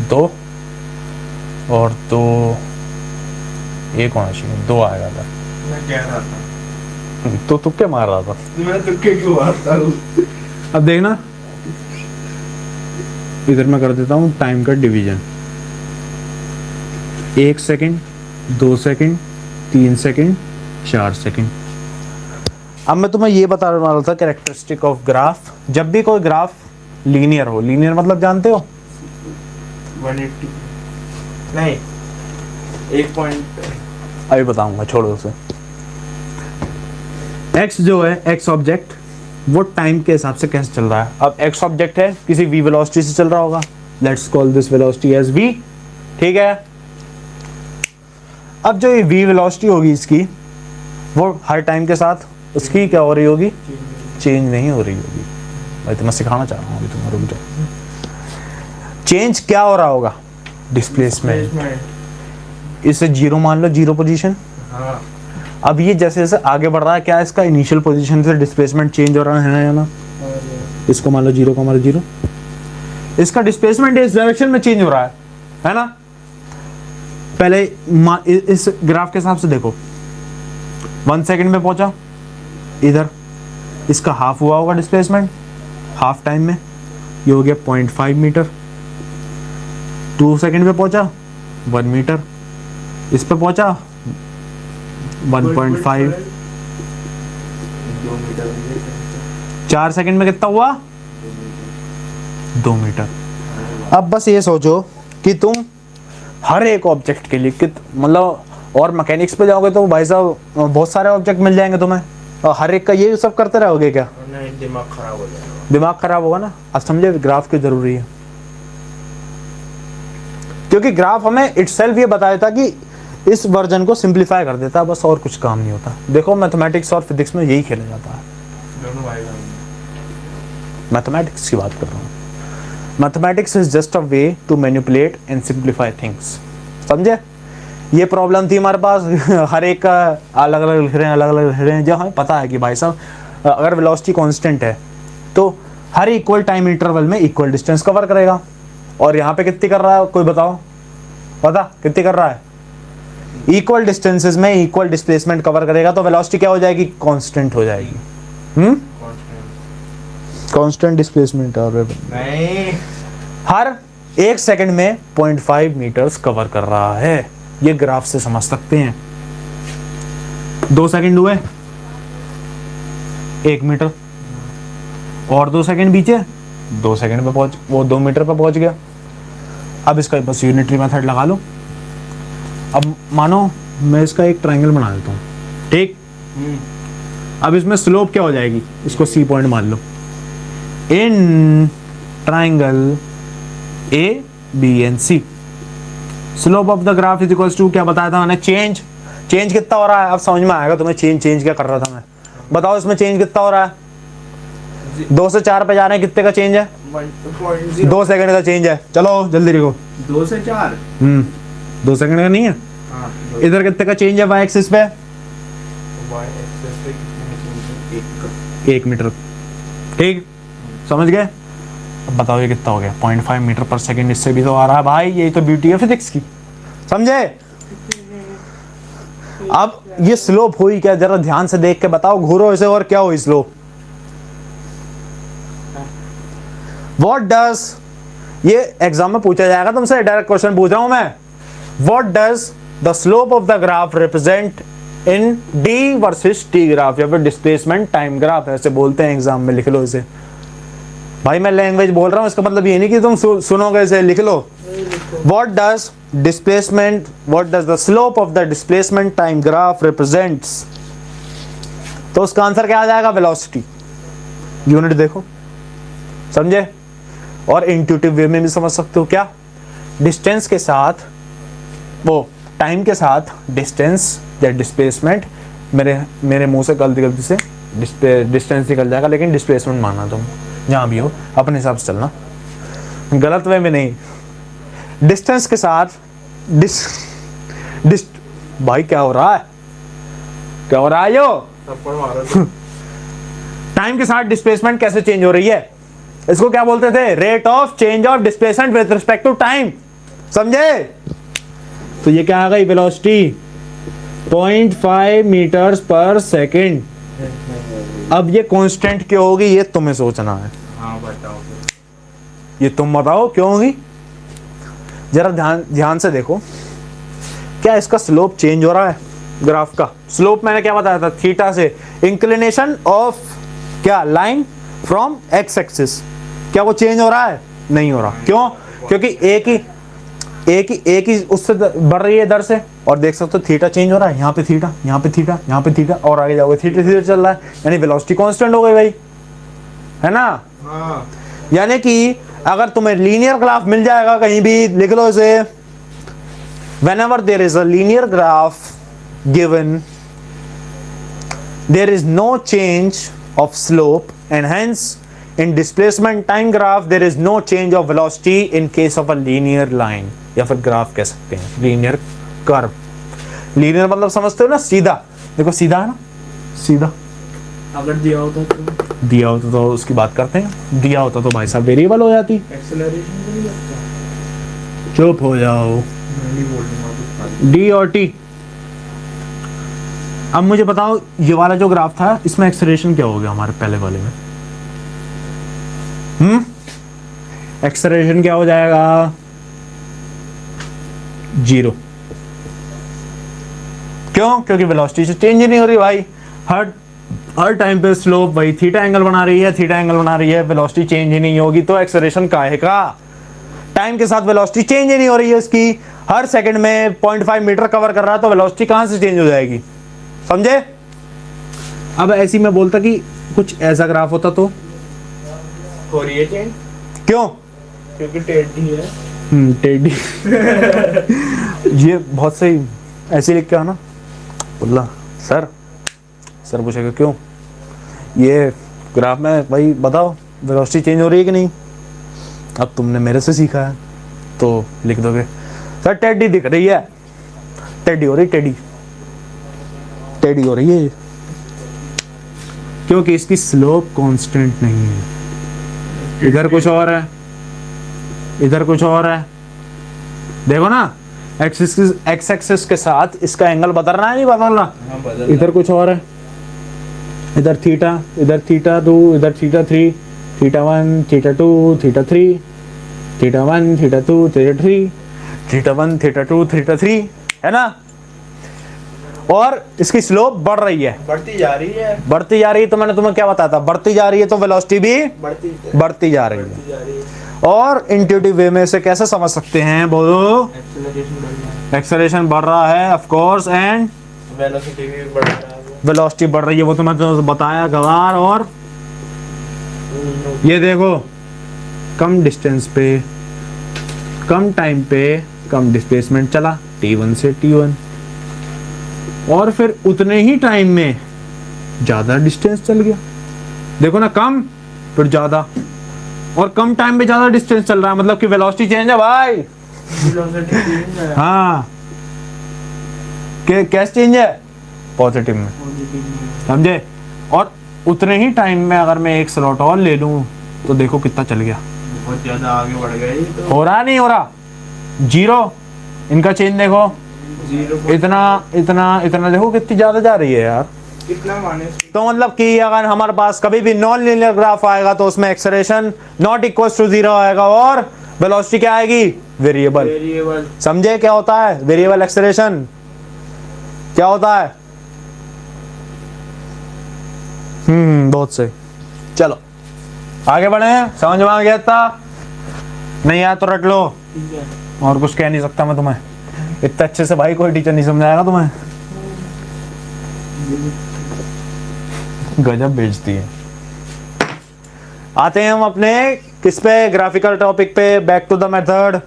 2 और 2, एक होना चाहिए, 2 आएगा था। मैं कह रहा था, तो तुक्के मार रहा था। मैं तुक्के क्यों मारता हूँ? अब देखना, इधर मैं कर देता हूँ टाइम का division. 1 second, 2 second, 3 second, 4 second. अब मैं तुम्हें ये बता रहा था कैरेक्टरिस्टिक ऑफ ग्राफ। जब भी कोई ग्राफ लीनियर हो, लीनियर मतलब जानते हो? 180 नहीं, 1 पॉइंट। अभी बताऊंगा, छोड़ो उसे। एक्स जो है, एक्स ऑब्जेक्ट, वो टाइम के हिसाब से कैसे चल रहा है। अब एक्स ऑब्जेक्ट है, किसी v वेलोसिटी से चल रहा होगा, let's call this velocity as v, ठीक है। अब जो ये v वेलोसिटी होगी इसकी, वो हर टाइम के साथ उसकी क्या हो रही होगी? चेंज नहीं हो रही होगी। मैं तुम्हें सिखाना चाह रहा हूँ, अभी तुम रुक जाओ। चेंज क्या हो रहा होगा? डिस्प्लेसमेंट। इसे 0 मान लो, 0 पोजीशन। हाँ, अब ये जैसे जैसे आगे बढ़ रहा है, क्या इसका इनिशियल पोजीशन से डिस्प्लेसमेंट चेंज हो रहा है या ना? इसको मान लो 0 को मान लो 0। इसका डिस्प्लेसमेंट इस डायरेक्शन में चेंज हो रहा है ना? पहले इस ग्राफ के हिसाब से देखो, 1 सेकंड में पहुंचा इधर, इसका हाफ हुआ होगा डिस्प्लेसमेंट, हाफ टाइम में ये हो गया 0.5 मीटर। 2 सेकंड में पहुंचा 1 मीटर, इस पे पहुंचा 1.5। 2 मीटर। 4 सेकंड में कितना हुआ? 2 मीटर। अब बस ये सोचो कि तुम हर एक ऑब्जेक्ट के लिए मतलब, और मैकेनिक्स पे जाओगे तो भाई साहब बहुत सारे ऑब्जेक्ट मिल जाएंगे तुम्हें, और हर एक का ये सब करते रहोगे क्या? नहीं, दिमाग खराब हो जाएगा। दिमाग खराब होगा ना। अब समझे ग्राफ क्यों जरूरी है? क्योंकि ग्राफ हमें इटसेल्फ ये बता देता कि इस वर्जन को सिंप्लीफाई कर देता है, बस और कुछ काम नहीं होता। देखो मैथमेटिक्स और फिजिक्स में यही खेला जाता है। दोनों भाई बहन। मैथमेटिक्स की बात कर रहा हूँ। Mathematics is just a way to manipulate and simplify things. समझे? ये प्रॉब्लम थी हमारे पास हर एक का अलग अलग लिख रहे हैं, अलग अलग लिख रहे हैं। जो हमें पता है कि भाई साहब अगर वेलोसिटी कांस्टेंट है तो हर इक्वल टाइम इंटरवल में इक्वल डिस्टेंस कवर करेगा। और यहाँ पे कितनी कर रहा है कोई बताओ? पता कितनी कर रहा है? इक्वल डिस्टेंसेस में इक्वल डिस्प्लेसमेंट कवर करेगा, तो वेलोसिटी क्या हो जाएगी? कांस्टेंट हो जाएगी। कांस्टेंट डिस्प्लेसमेंट नहीं, हर एक सेकंड में 0.5 मीटर्स कवर कर रहा है। ये ग्राफ से समझ सकते हैं। 2 सेकंड हुए 1 मीटर, और 2 सेकंड पीछे 2 सेकंड पे पहुंच, वो 2 मीटर पे पहुंच गया। अब इसका बस यूनिटरी मेथड लगा लो। अब मानो मैं इसका एक ट्रायंगल बना देता हूँ, ठीक? अब इसमें स्लोप क्या हो जाएगी? इसको सी पॉइंट मान लो। In triangle A B and C, slope of the graph is equals to, क्या बताया था मैंने? चेंज कितना हो रहा है? अब समझ में आएगा तुम्हें चेंज क्या कर रहा था मैं। बताओ इसमें चेंज कितना हो रहा है? 2 से 4 पे जा रहे हैं, कितने का चेंज है? 2 सेकंड का चेंज है। चलो जल्दी लिखो। 2 से 4। 2 सेकंड का नहीं है। हाँ, इधर कितने का चेंज है वाई एक्सिस पे? y एक्सिस पे कितने 1 मीटर, ठीक? समझ गए? अब बताओ ये कितना हो गया? 0.5 मीटर पर सेकंड। इससे भी तो आ रहा है भाई, यही तो ब्यूटी है फिजिक्स की। समझे? अब ये स्लोप हुई क्या? जरा ध्यान से देख के बताओ, घूरो इसे, और क्या हुई स्लोप? व्हाट डज, ये एग्जाम में पूछा जाएगा तुमसे, डायरेक्ट क्वेश्चन पूछ रहा हूं मैं। What does the slope of the graph represent in D versus T graph, या फिर डिस्प्लेसमेंट टाइम ग्राफ ऐसे बोलते हैं एग्जाम में। लिख लो इसे भाई, मैं लैंग्वेज बोल रहा हूं, इसका मतलब ये नहीं कि तुम सुनोगे इसे। लिख लो। What does the slope of the displacement time graph represents, तो उसका आंसर क्या आ जाएगा? वेलोसिटी। यूनिट देखो, समझे? और इंट्यूटिव वे में भी समझ सकते हो। क्या? डिस्टेंस के साथ, वो टाइम के साथ डिस्टेंस या डिस्प्लेसमेंट, मेरे मुंह से गलती से डिस्टेंस निकल जाएगा, लेकिन डिस्प्लेसमेंट मानना तुम जहां भी हो, अपने हिसाब से चलना, गलत वे में नहीं। डिस्टेंस के साथ भाई क्या हो रहा है? क्या हो रहा है? यो थप्पड़ मारो। टाइम के साथ डिस्प्लेसमेंट कैसे चेंज हो रही है? इसको क्या बोलते थे? Rate of change of displacement with respect to time. समझे? तो ये क्या आ गई? Velocity 0.5 metres per second. अब ये कांस्टेंट क्यों होगी? ये तुम्हें सोचना है। हाँ बताओ। ये तुम बताओ क्यों होगी? जरा ध्यान से देखो, क्या इसका स्लोप चेंज हो रहा है? ग्राफ का स्लोप मैंने क्या बताया था? थीटा से इंक्लिनेशन ऑफ क्या लाइन फ्रॉम एक्स एक्सिस, क्या वो चेंज हो रहा है? नहीं हो रहा। क्यों? क्योंकि एक ही उससे बढ़ रही है दर से, और देख सकते हो थीटा चेंज हो रहा है। यहाँ पे थीटा, यहाँ पे थीटा, यहाँ पे थीटा, और आगे जाओगे थीटा चल रहा है, यानी वेलोसिटी कांस्टेंट हो गई भाई, है ना? हाँ। यानी कि अगर तुम्हें लीनियर ग्राफ मिल जाएगा कहीं भी, लिख लो इसे। whenever there is a linear graph given, there is no change of slope, and hence in displacement time graph there is no change of velocity in case of a linear line, या फिर ग्राफ कह सकते हैं, लीनियर कर्व। लीनियर मतलब समझते हो ना? सीधा। देखो सीधा है ना, सीधा। अगर दिया होता तो उसकी बात करते हैं। दिया होता तो भाई साहब वेरिएबल हो जाती। एक्सेलरेशन तो नहीं लगता। चुप हो जाओ। मैं नहीं बोल दूंगा। डी और टी। अब मुझे बताओ, ये वाला जो ग्राफ था, इसमें एक्सेलरेशन क्या हो गया हमारे पहले वाले में? एक्सेलरेशन क्या हो जाएगा? 0। क्यों? क्योंकि वेलोसिटी से चेंज ही नहीं हो रही भाई। हर टाइम पे स्लोप भाई थीटा एंगल बना रही है, वेलोसिटी चेंज ही नहीं होगी, तो एक्सेलरेशन काहे का? टाइम के साथ वेलोसिटी चेंज ही नहीं हो रही है इसकी, हर सेकंड में 0.5 मीटर कवर कर रहा है, तो वेलोसिटी कहां से चेंज हो जाएगी, समझे? अब ऐसी मैं बोलता कि कुछ ऐसा ग्राफ होता तो हो रही है चेंज क्यों? क्योंकि टेढ़ी है। टेडी ये बहुत सही, ऐसे लिख के आना। बोला सर पूछेगा क्यों, ये ग्राफ में भाई बताओ वेलोसिटी चेंज हो रही है कि नहीं। अब तुमने मेरे से सीखा है तो लिख दोगे सर टेडी दिख रही है, टेडी हो रही, टेडी हो रही है, क्योंकि इसकी स्लोप कांस्टेंट नहीं है। इधर कुछ और है, इधर कुछ और है, देखो ना एक्स एक्सिस के साथ इसका एंगल बदल रहा है नहीं बदल रहा, इधर कुछ और है, इधर थीटा 2, इधर theta 3, theta 1, theta 2, theta 3, theta 1, theta 2, theta 3, theta 1, theta 2, theta 3, है ना? और इसकी स्लोप बढ़ रही है, बढ़ती जा रही है, बढ़ती जा रही है। तो मैंने तुम्हें क्या बताया था, बढ़ती जा रही है तो वेलोसिटी भी बढ़ती जा रही है। जा रही है। और इंट्यूटिव वे में से कैसे समझ सकते हैं, बोलो? एक्सेलरेशन बढ़ रहा है, एक्सेलरेशन बढ़ रहा है ऑफ कोर्स, एंड वेलोसिटी भी बढ़ रहा है। वेलोसिटी बढ़ रही है, वो तो मैं तो बताया गवार। और ये देखो कम डिस्टेंस पे, कम टाइम पे कम डिस्प्लेसमेंट चला t1 से t1, और फिर उतने ही टाइम में ज्यादा डिस्टेंस चल गया। देखो ना, कम फिर ज्यादा, और कम टाइम में ज्यादा डिस्टेंस चल रहा है, मतलब कि वेलोसिटी चेंज है भाई। वेलोसिटी चेंज है। हाँ, कैसे चेंज है? पॉजिटिव में, समझे? और उतने ही टाइम में अगर मैं एक स्लॉट और ले लूं तो देखो कितना चल गया, बहुत ज्यादा आगे बढ़ गई। तो हो रहा नहीं हो रहा? जीरो, इनका चेंज देखो, जीरो इतना देखो कितनी ज्यादा जा रही है यार। कितना माइनस। तो मतलब कि अगर हमारे पास कभी भी नॉन लीनियर ग्राफ आएगा तो उसमें एक्सेलरेशन नॉट इक्वल टू 0 आएगा, और वेलोसिटी क्या आएगी? वेरिएबल। समझे क्या होता है वेरिएबल एक्सेलरेशन? क्या होता है? बहुत सही। चलो आगे बढ़े, समझ में आ गया था? नहीं आया तो रट लो, ठीक है। और कुछ कह नहीं सकता मैं तुम्हें, इतने अच्छे से भाई कोई टीचर नहीं समझाएगा तुम्हें। गजब बेचती है। आते हैं हम अपने किस पे, ग्राफिकल टॉपिक पे, back to the method.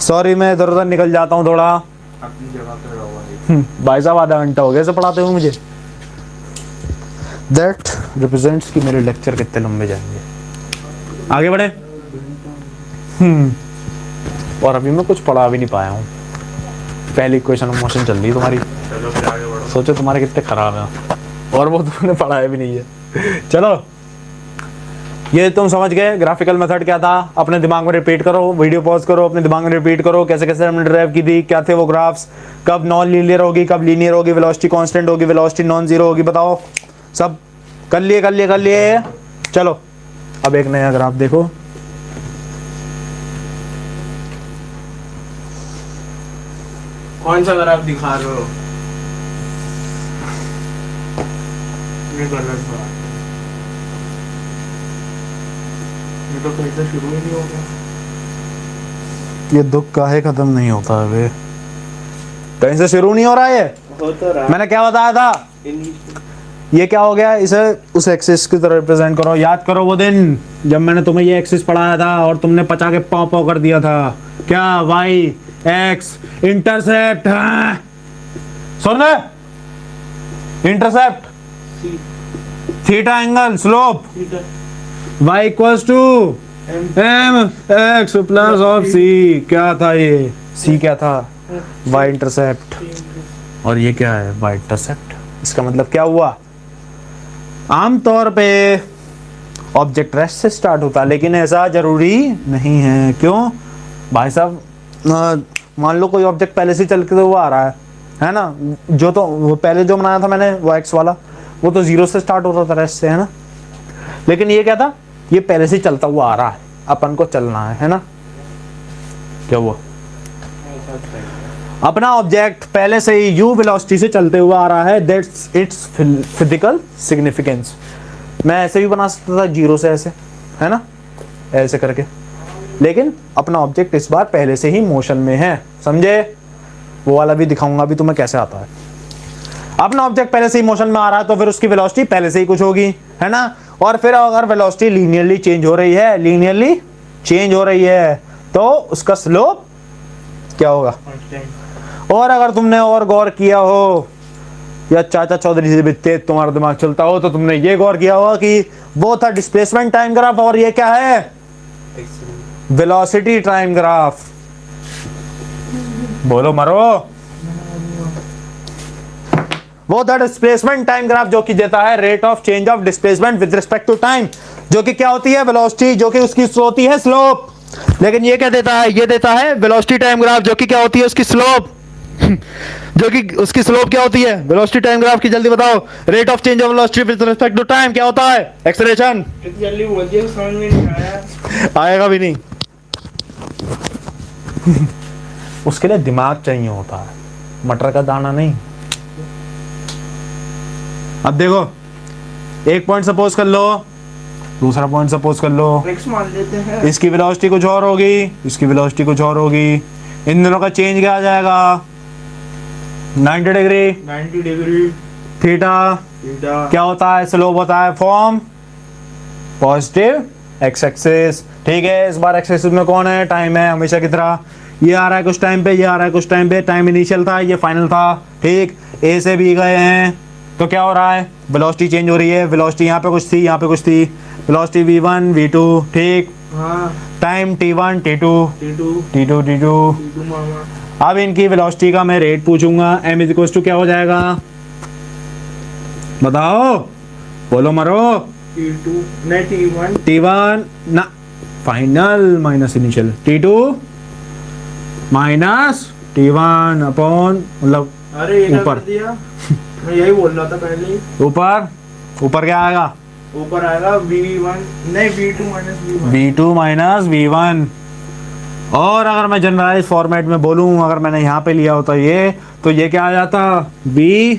Sorry मैं इधर उधर निकल जाता हूँ थोड़ा, अपनी जगह पे रहो भाई साहब आधा घंटा हो गया से पढ़ाते हुए मुझे। दैट रिप्रेजेंट्स कि मेरे लेक्चर कितने लंबे जाएंगे। आगे बढ़े। और अभी मैं कुछ पढ़ा भी नहीं पाया हूँ, पहली इक्वेशन ऑफ मोशन चल रही है तुम्हारी। चलो फिर आगे बढ़ो। सोचो तुम्हारे कितने खराब हैं, और वो तुमने पढ़ाया भी नहीं है। चलो, ये तुम समझ गए ग्राफिकल मेथड क्या था। अपने दिमाग में रिपीट करो, वीडियो पॉज करो, अपने दिमाग में रिपीट करो कैसे कैसे हमने ड्राइव की थी, क्या थे वो ग्राफ्स, कब नॉन लीनियर होगी, कब लीनियर होगी, वेलोसिटी कांस्टेंट होगी, वेलोसिटी नॉन जीरो होगी, बताओ। सब कर लिए। चलो अब एक नया ग्राफ देखो। कौन सा ग्राफ दिखा रहे हो? ये गलत बात, ये तो कहीं से शुरू ही नहीं हो गया। ये दुख काहे खत्म नहीं होता है वे, कहीं से शुरू नहीं हो रहा है। हो तो रहा। मैंने क्या बताया था? ये क्या हो गया, इसे उस एक्सिस की तरह रिप्रेजेंट करो। याद करो वो दिन जब मैंने तुम्हें ये एक्सिस पढ़ाया था और तुमने पचा के पाव पाव कर दिया था। क्या? वाई एक्स इंटरसेप्ट है, सुन रहे? Intercept, theta angle, slope, y equals to M X plus of C. क्या था ये? c क्या था? y इंटरसेप्ट, और ये क्या है? y intercept. इसका मतलब क्या हुआ? आमतौर पे ऑब्जेक्ट रेस्ट से स्टार्ट होता है, लेकिन ऐसा जरूरी नहीं है। क्यों भाई साहब? मान लो कोई ऑब्जेक्ट पहले से चल के तो वो आ रहा है ना, जो तो वो पहले जो बनाया था मैंने वो एक्स वाला, वो तो 0 से स्टार्ट होता था रेस्ट से, है ना। लेकिन ये क्या था? ये पहले से चलता हुआ आ रहा है, अपन को चलना है ना। क्या हुआ? अपना ऑब्जेक्ट पहले से ही u वेलोसिटी से चलते हुआ आ रहा है, दैट्स इट्स फिजिकल सिग्निफिकेंस। मैं ऐसे भी बना सकता था 0 से ऐसे, है ना, ऐसे करके, लेकिन अपना ऑब्जेक्ट इस बार पहले से ही मोशन में है, समझे? वो वाला भी दिखाऊंगा अभी तुम्हें कैसे आता है। अपना ऑब्जेक्ट पहले से ही मोशन में आ रहा है तो फिर उसकी वेलोसिटी पहले से ही कुछ होगी, है ना? और फिर अगर वेलोसिटी लीनियरली चेंज हो रही है, तो उसका स्लोप क्या होगा? और अगर तुमने और गौर किया हो या चाचा चौधरी से भी तेज तुम्हारा दिमाग चलता हो तो तुमने ये गौर किया होगा कि वो था डिस्प्लेसमेंट टाइम ग्राफ और ये क्या है? Velocity time graph. बोलो मरो। वो था डिस्प्लेसमेंट टाइम ग्राफ जो कि देता है rate of change of displacement with respect to time, जो कि क्या होती है? वेलोसिटी, जो कि उसकी होती है स्लोप। लेकिन ये क्या देता है? ये देता है वेलोसिटी टाइम ग्राफ जो कि क्या होती है? उसकी स्लोप। जो कि उसकी स्लोप क्या होती है वेलोसिटी टाइम ग्राफ की? जल्दी बताओ। Rate of change of velocity with respect to time क्या होता है? एक्सेलरेशन। जल्दी बोल दिया, समझ में नहीं आया। आएगा भी नहीं। उसके लिए दिमाग चाहिए होता है, मटर का दाना नहीं। अब देखो, एक पॉइंट सपोज कर लो, दूसरा पॉइंट सपोज कर लो। नेक्स्ट मान लेते हैं। इसकी वेलोसिटी कुछ और होगी, इसकी वेलोसिटी कुछ और होगी। इन दोनों का चेंज क्या आ जाएगा? 90 डिग्री। 90 डिग्री। थीटा क्या होता है? स्लोप होता है फॉर्म पॉजिटिव एक्स एक्सिस। ठीक है, इस बार एक्स एक्सिस में कौन है? टाइम है, हमेशा की तरह। ये आ रहा है कुछ टाइम पे, ये आ रहा है कुछ टाइम पे। टाइम इनिशियल था, ये फाइनल था। ठीक, ए से बी गए हैं तो क्या हो रहा है? वेलोसिटी चेंज हो रही है। वेलोसिटी यहाँ पे कुछ थी, यहाँ पे कुछ थी। Velocity v1 v2। ठीक, हाँ। टाइम t1 t2 T2 मामा। अब इनकी वेलोसिटी का मैं रेट पूछूंगा। m इज इक्वल टू क्या हो जाएगा? बताओ, बोलो मरो। T2 नहीं T1 t1 ना, final minus initial. t2 minus t1 upon, मतलब अरे ये ऊपर। कर दिया। मैं यही बोल रहा था पहले ही। ऊपर क्या आएगा? ऊपर आएगा V1 नहीं V2 minus V1। v2 minus v1। और अगर मैं जनरलाइज फॉर्मेट में बोलूं, अगर मैंने यहाँ पे लिया होता ये, तो ये क्या आ जाता? v,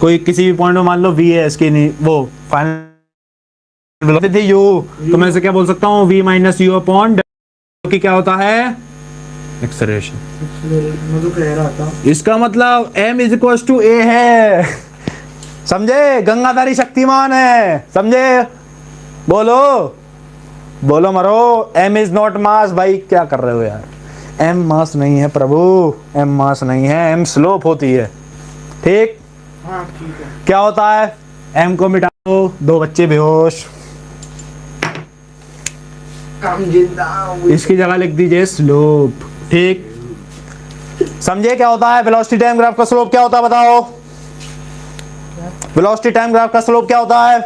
कोई किसी भी पॉइंट में मान लो v है, इसकी नहीं वो फाइनल वेलोसिटी थी u, तो मैं इसे क्या बोल सकता हूँ? v माइनस u अपॉन, जो कि क्या होता है? एक्सेलरेशन। मैं तो कह रहा था इसका मतलब m is equal to a है, समझे? गंगाधारी शक्तिमान है, समझे? बोलो बोलो मरो। m इज नॉट मास। भाई क्या कर रहे हो यार? m मास नहीं है प्रभु, m मास नहीं है, m स्लोप होती है। ठीक, हाँ ठीक है। क्या होता है? m को मिटा दो, दो बच्चे बेहोश। काम जिंदा। इसकी जगह लिख दीजिए स्लोप। ठीक, समझे क्या होता है? वेलोसिटी टाइम ग्राफ का स्लोप क्या होता है? बताओ, वेलोसिटी टाइम ग्राफ का स्लोप क्या होता है?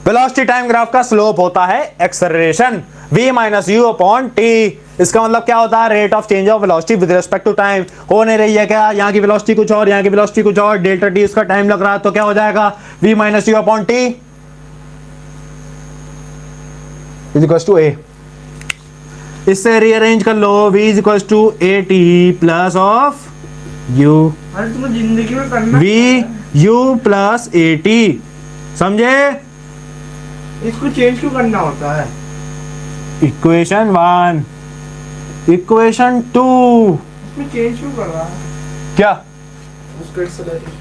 वेलोसिटी टाइम ग्राफ का स्लोप होता है acceleration, v minus U upon T. इसका मतलब क्या होता है? Rate of change of velocity with respect to time. हो नहीं रही है क्या? यहाँ की वेलोसिटी कुछ और, यहाँ की वेलोसिटी कुछ और, डेल्टा टी इसका टाइम लग रहा है, तो क्या हो जाएगा? v minus U upon T is equal to a। इससे रीअरेंज कर लो, v is equal to a t plus of u, अरे तुम्हें जिंदगी में करना v u plus a t, समझे? इसको चेंज क्यों करना होता है? Equation 1, equation 2। इसमें चेंज क्यों कर रहा है? क्या? उसका acceleration.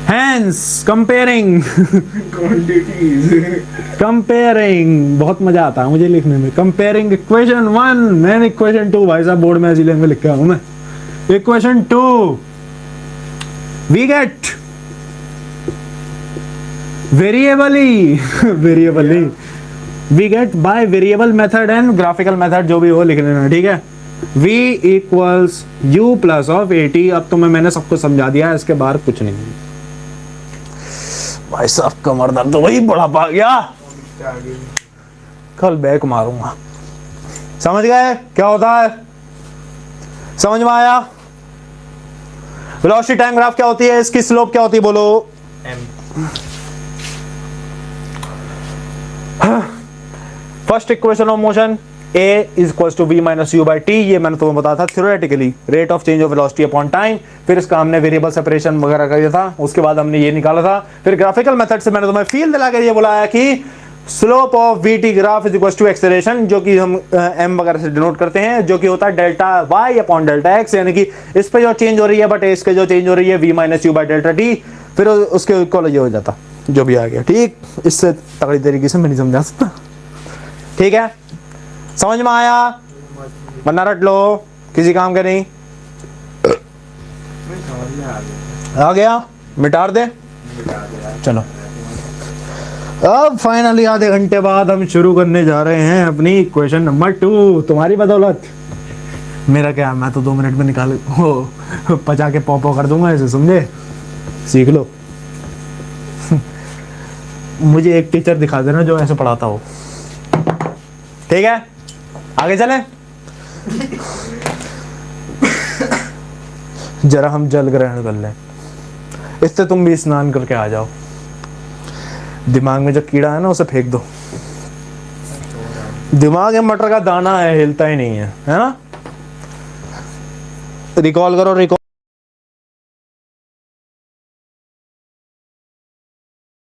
Hence comparing quantities. comparing बहुत मजा आता है मुझे लिखने में। comparing equation 1 and equation 2। भाई साहब बोर्ड में ऐसी में लिखा हूं मैं। Equation 2 we get variably we get by variable method and graphical method, जो भी हो लिख लेना, ठीक है? v equals u plus of at। अब तो मैंने सबको समझा दिया है, इसके बाहर कुछ नहीं। भाई साहब कमर दर्द वही बुढ़ापा आ गया, कल बैक मारूंगा। समझ गए क्या होता है? समझ में आया? वेलोसिटी टाइम ग्राफ क्या होती है? इसकी स्लोप क्या होती है? बोलो। First equation of motion A is equal to V minus U by T, ये मैंने तुम्हें बताया था theoretically, rate of change of velocity upon time. फिर इसका हमने वेरिएबल सेपरेशन वगैरह कर दिया था, उसके बाद हमने ये निकाला था। फिर ग्राफिकल मेथड से मैंने तुम्हें फील दिलाकर ये बुलाया कि slope of V T graph is equal to acceleration, जो कि हम एम वगैरह से डिनोट करते हैं, जो कि होता है delta Y upon delta X, यानी कि इस पे जो चेंज हो रही है बट इस पे जो चेंज हो रही है V minus U by delta T, फिर उसके इक्वल ये हो जाता जो भी आ गया। ठीक, इससे तगड़ी तरीके से मैं नहीं समझा सकता। ठीक है, समझ में आया? वरना रट लो, किसी काम का नहीं। आ गया, मिटा दे। चलो, अब फाइनली आधे घंटे बाद हम शुरू करने जा रहे हैं अपनी क्वेश्चन नंबर 2। तुम्हारी बदौलत, मेरा क्या, मैं तो 2 मिनट में निकाल वो पचा के पॉपो कर दूंगा ऐसे, समझे? सीख लो। मुझे एक टीचर दिखा देना जो ऐसे पढ़ाता हो। ठीक है, आगे चलें। जरा हम जल ग्रहण कर लें, इससे तुम भी स्नान करके आ जाओ। दिमाग में जो कीड़ा है ना उसे फेंक दो। दिमाग में मटर का दाना है, हिलता ही नहीं है, है ना? रिकॉल करो, रिकॉल।